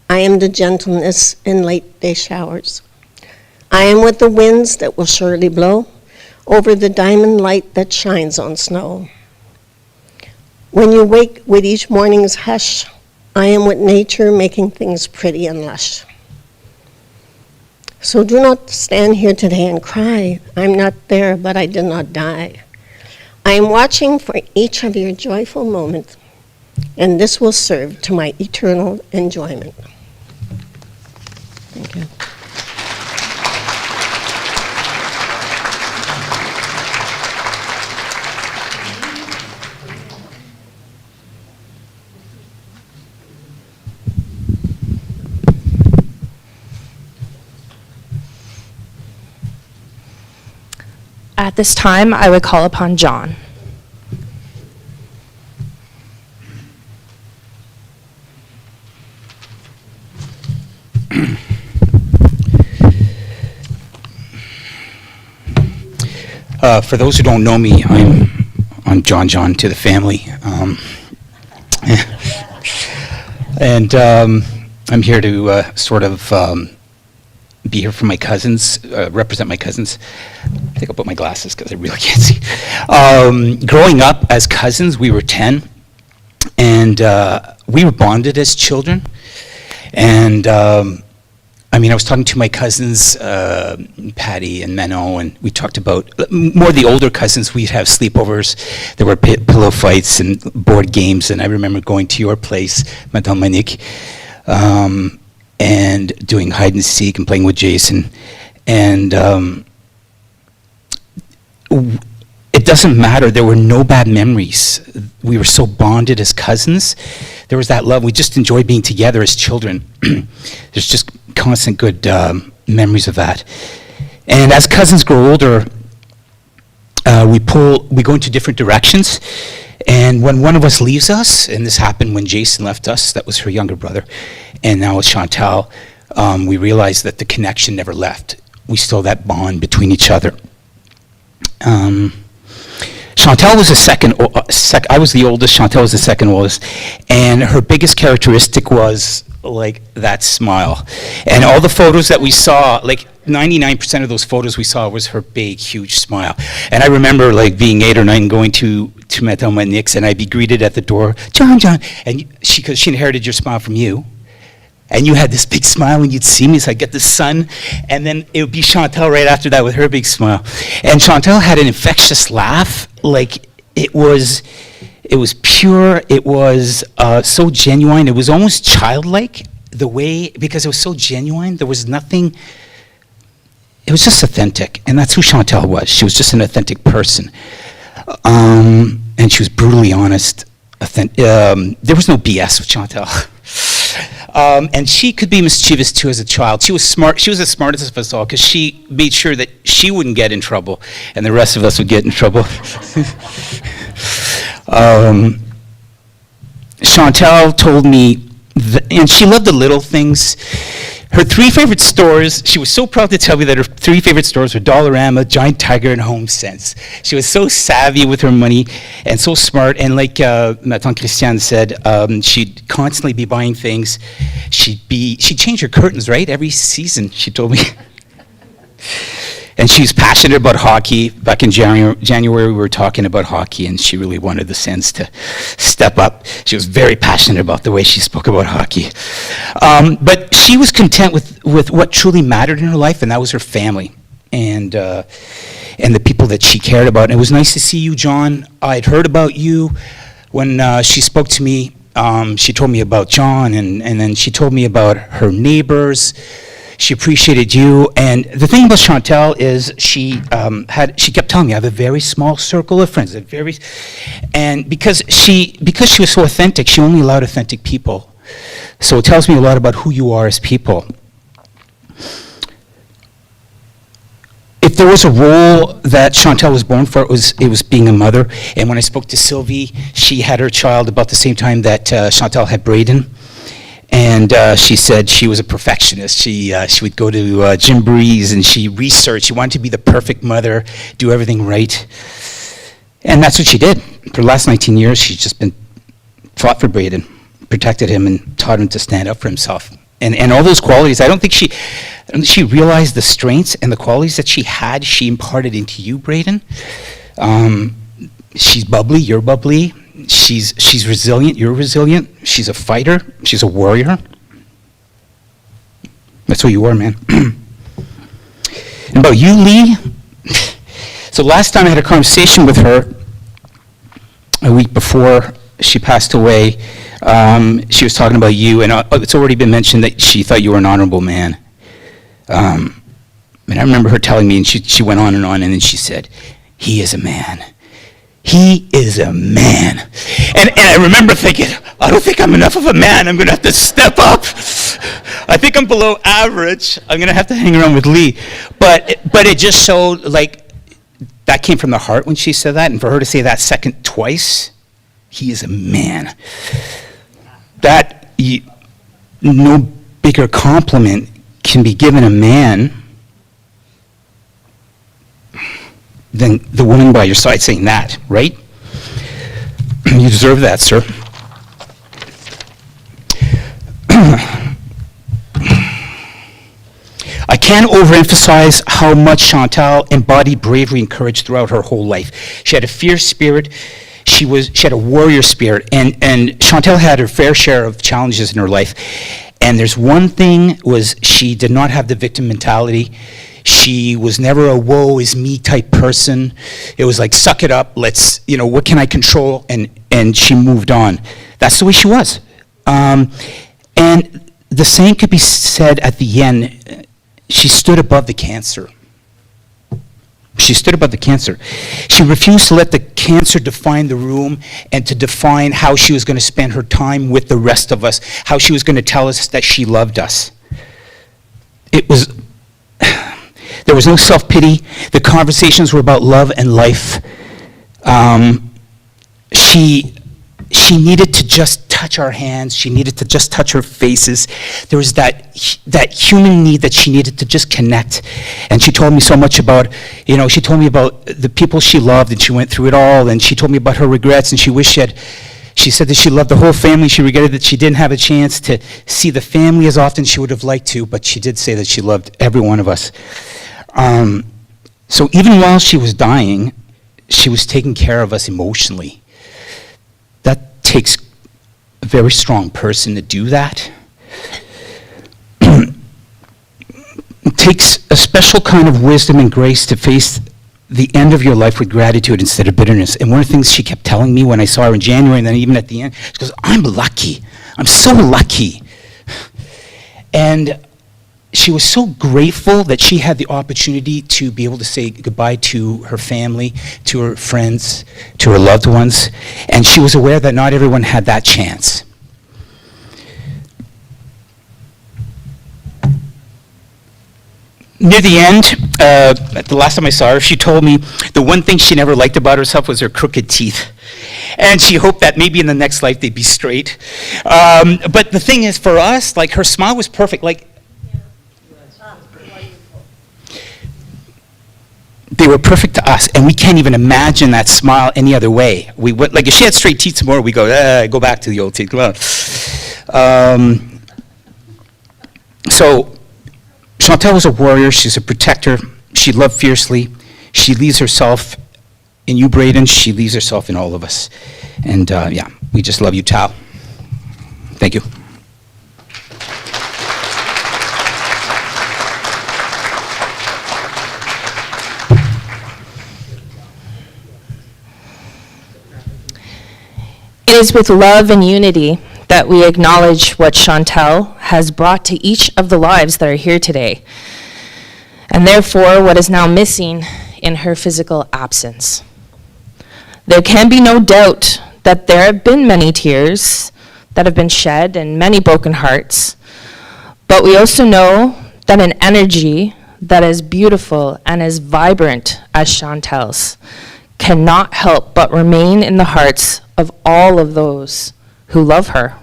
I am the gentleness in late day showers. I am with the winds that will surely blow over the diamond light that shines on snow. When you wake with each morning's hush, I am with nature making things pretty and lush. So do not stand here today and cry. I'm not there, but I did not die. I am watching for each of your joyful moments, and this will serve to my eternal enjoyment. Thank you. At this time, I would call upon John. For those who don't know me, I'm John to the family. And I'm here to sort of be here for my cousins, represent my cousins. I think I'll put my glasses because I really can't see. Growing up as cousins, we were 10, and we were bonded as children. And I mean, I was talking to my cousins, Patty and Menno, and we talked about, more the older cousins, we'd have sleepovers. There were pillow fights and board games, and I remember going to your place, Madame Monique, and doing hide and seek and playing with Jason. And it doesn't matter, there were no bad memories. We were so bonded as cousins. There was that love. We just enjoyed being together as children. There's just constant good memories of that. And as cousins grow older, we go into different directions. And when one of us leaves us, and this happened when Jason left us, that was her younger brother, and now with Chantal, we realized that the connection never left. We still had that bond between each other. Chantal was the second, I was the oldest, Chantal was the second oldest, and her biggest characteristic was like that smile. And all the photos that we saw, like 99% of those photos we saw was her big, huge smile. And I remember like being 8 or 9 going to Madame Nick's, and I'd be greeted at the door, John, and because she inherited your smile from you. And you had this big smile when you'd see me, so I'd get the sun, and then it would be Chantal right after that with her big smile. And Chantal had an infectious laugh, like it was pure, it was so genuine, it was almost childlike, the way, because it was so genuine, there was nothing, it was just authentic, and that's who Chantal was. She was just an authentic person. And she was brutally honest. There was no BS with Chantal. And she could be mischievous too as a child. She was smart. She was the smartest of us all because she made sure that she wouldn't get in trouble and the rest of us would get in trouble. Chantal told me, and she loved the little things. Her 3 favorite stores, she was so proud to tell me that her 3 favorite stores were Dollarama, Giant Tiger, and Home Sense. She was so savvy with her money and so smart. And like ma tante Christiane said, she'd constantly be buying things. She'd change her curtains, right? Every season, she told me. And she's passionate about hockey. Back in January, we were talking about hockey, and she really wanted the Sens to step up. She was very passionate about the way she spoke about hockey. But she was content with what truly mattered in her life, and that was her family and the people that she cared about. And it was nice to see you, John. I'd heard about you when she spoke to me She told me about John, and then she told me about her neighbors. She appreciated you. And the thing about Chantal is she kept telling me, I have a very small circle of friends. And because she was so authentic, she only allowed authentic people. So it tells me a lot about who you are as people. If there was a role that Chantal was born for, it was being a mother. And when I spoke to Sylvie, she had her child about the same time that Chantal had Braden. And she said she was a perfectionist. She would go to Jim Breeze and she researched. She wanted to be the perfect mother, do everything right. And that's what she did. For the last 19 years, she's just been fought for Braden, protected him, and taught him to stand up for himself. And all those qualities, I don't think she realized the strengths and the qualities that she had, she imparted into you, Braden. She's bubbly, you're bubbly. She's resilient, you're resilient. She's a fighter, she's a warrior. That's what you are, man. And about you, Lee, so last time I had a conversation with her, a week before she passed away, she was talking about you, and it's already been mentioned that she thought you were an honorable man. And I remember her telling me, and she went on, and then she said, he is a man. He is a man. And I remember thinking, I don't think I'm enough of a man. I'm going to have to step up. I think I'm below average. I'm going to have to hang around with Lee. But it just showed, like, that came from the heart when she said that. And for her to say that second twice, he is a man. No bigger compliment can be given a man than the woman by your side saying that, right? You deserve that, sir. I can't overemphasize how much Chantal embodied bravery and courage throughout her whole life. She had a fierce spirit. She had a warrior spirit, and Chantal had her fair share of challenges in her life. And there's one thing was she did not have the victim mentality. She was never a woe is me type person. It was like, suck it up, what can I control? And she moved on. That's the way she was. And the same could be said at the end. She stood above the cancer. She stood above the cancer. She refused to let the cancer define the room and to define how she was going to spend her time with the rest of us, how she was going to tell us that she loved us. There was no self-pity. The conversations were about love and life. She needed to just touch our hands. She needed to just touch our faces. There was that human need that she needed to just connect. And she told me so much about, she told me about the people she loved, and she went through it all. And she told me about her regrets, and she said that she loved the whole family. She regretted that she didn't have a chance to see the family as often as she would have liked to, but she did say that she loved every one of us. So even while she was dying, she was taking care of us emotionally. That takes a very strong person to do that. It takes a special kind of wisdom and grace to face the end of your life with gratitude instead of bitterness. And one of the things she kept telling me when I saw her in January, and then even at the end, she goes, I'm lucky. I'm so lucky. And she was so grateful that she had the opportunity to be able to say goodbye to her family, to her friends, to her loved ones. And she was aware that not everyone had that chance. Near the end, the last time I saw her, she told me the one thing she never liked about herself was her crooked teeth. And she hoped that maybe in the next life they'd be straight. But the thing is, for us, like, her smile was perfect. Like, they were perfect to us, and we can't even imagine that smile any other way. We would, like, if she had straight teeth tomorrow, we go back to the old teeth. Come on. So Chantal was a warrior. She's a protector. She loved fiercely. She leaves herself in you, Braden. She leaves herself in all of us. And we just love you, Tal. Thank you. It is with love and unity that we acknowledge what Chantal has brought to each of the lives that are here today, and therefore what is now missing in her physical absence. There can be no doubt that there have been many tears that have been shed and many broken hearts, but we also know that an energy that is beautiful and as vibrant as Chantal's cannot help but remain in the hearts of all of those who love her.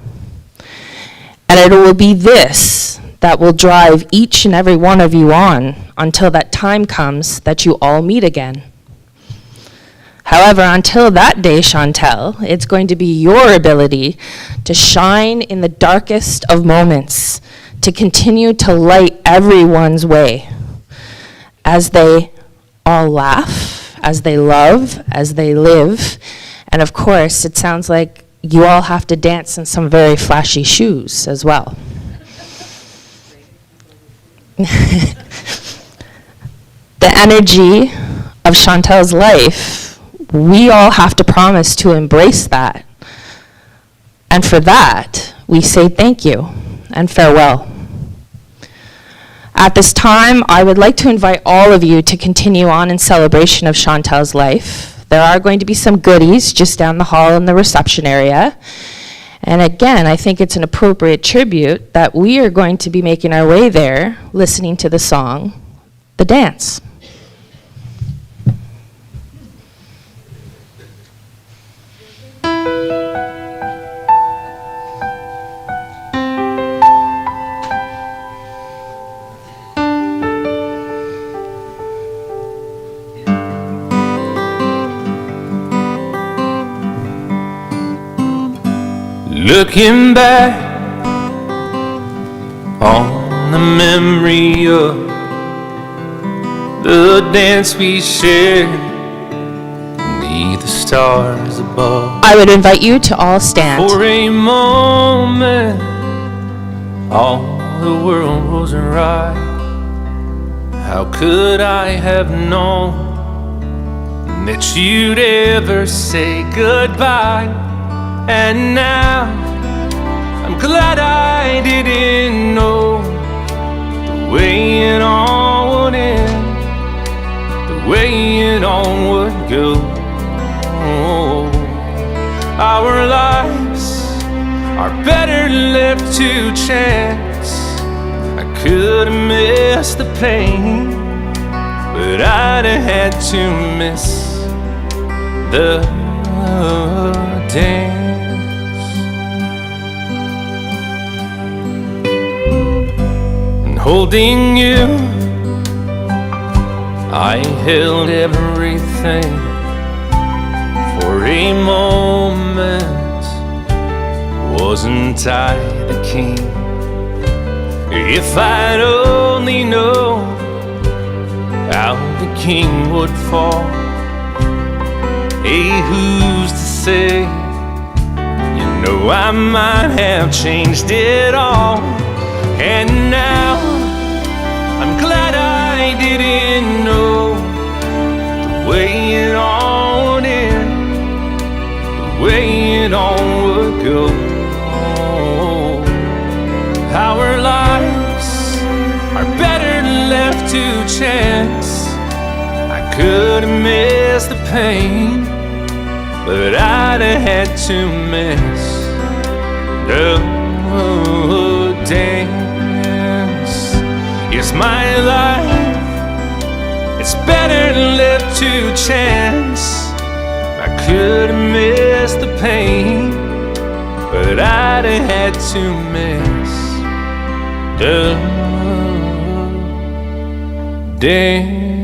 And it will be this that will drive each and every one of you on until that time comes that you all meet again. However, until that day, Chantal, it's going to be your ability to shine in the darkest of moments, to continue to light everyone's way as they all laugh, as they love, as they live. And of course, it sounds like you all have to dance in some very flashy shoes as well. The energy of Chantal's life, we all have to promise to embrace that. And for that, we say thank you and farewell. At this time, I would like to invite all of you to continue on in celebration of Chantal's life. There are going to be some goodies just down the hall in the reception area. And again, I think it's an appropriate tribute that we are going to be making our way there, listening to the song, The Dance. Looking back on the memory of the dance we shared beneath the stars above. I would invite you to all stand. For a moment, all the world was right. How could I have known that you'd ever say goodbye? And now, I'm glad I didn't know the way it all would end, the way it all would go. Our lives are better left to chance. I could have missed the pain, but I'd have had to miss the dance. Holding you, I held everything. For a moment, wasn't I the king? If I'd only known how the king would fall. Hey, who's to say? You know I might have changed it all. And now, I'm glad I didn't know the way it all would end, the way it all would go. Our lives are better left to chance. I could have missed the pain, but I'd have had to miss the dance. It's my life, it's better left to chance. I could have missed the pain, but I'd have had to miss the dance.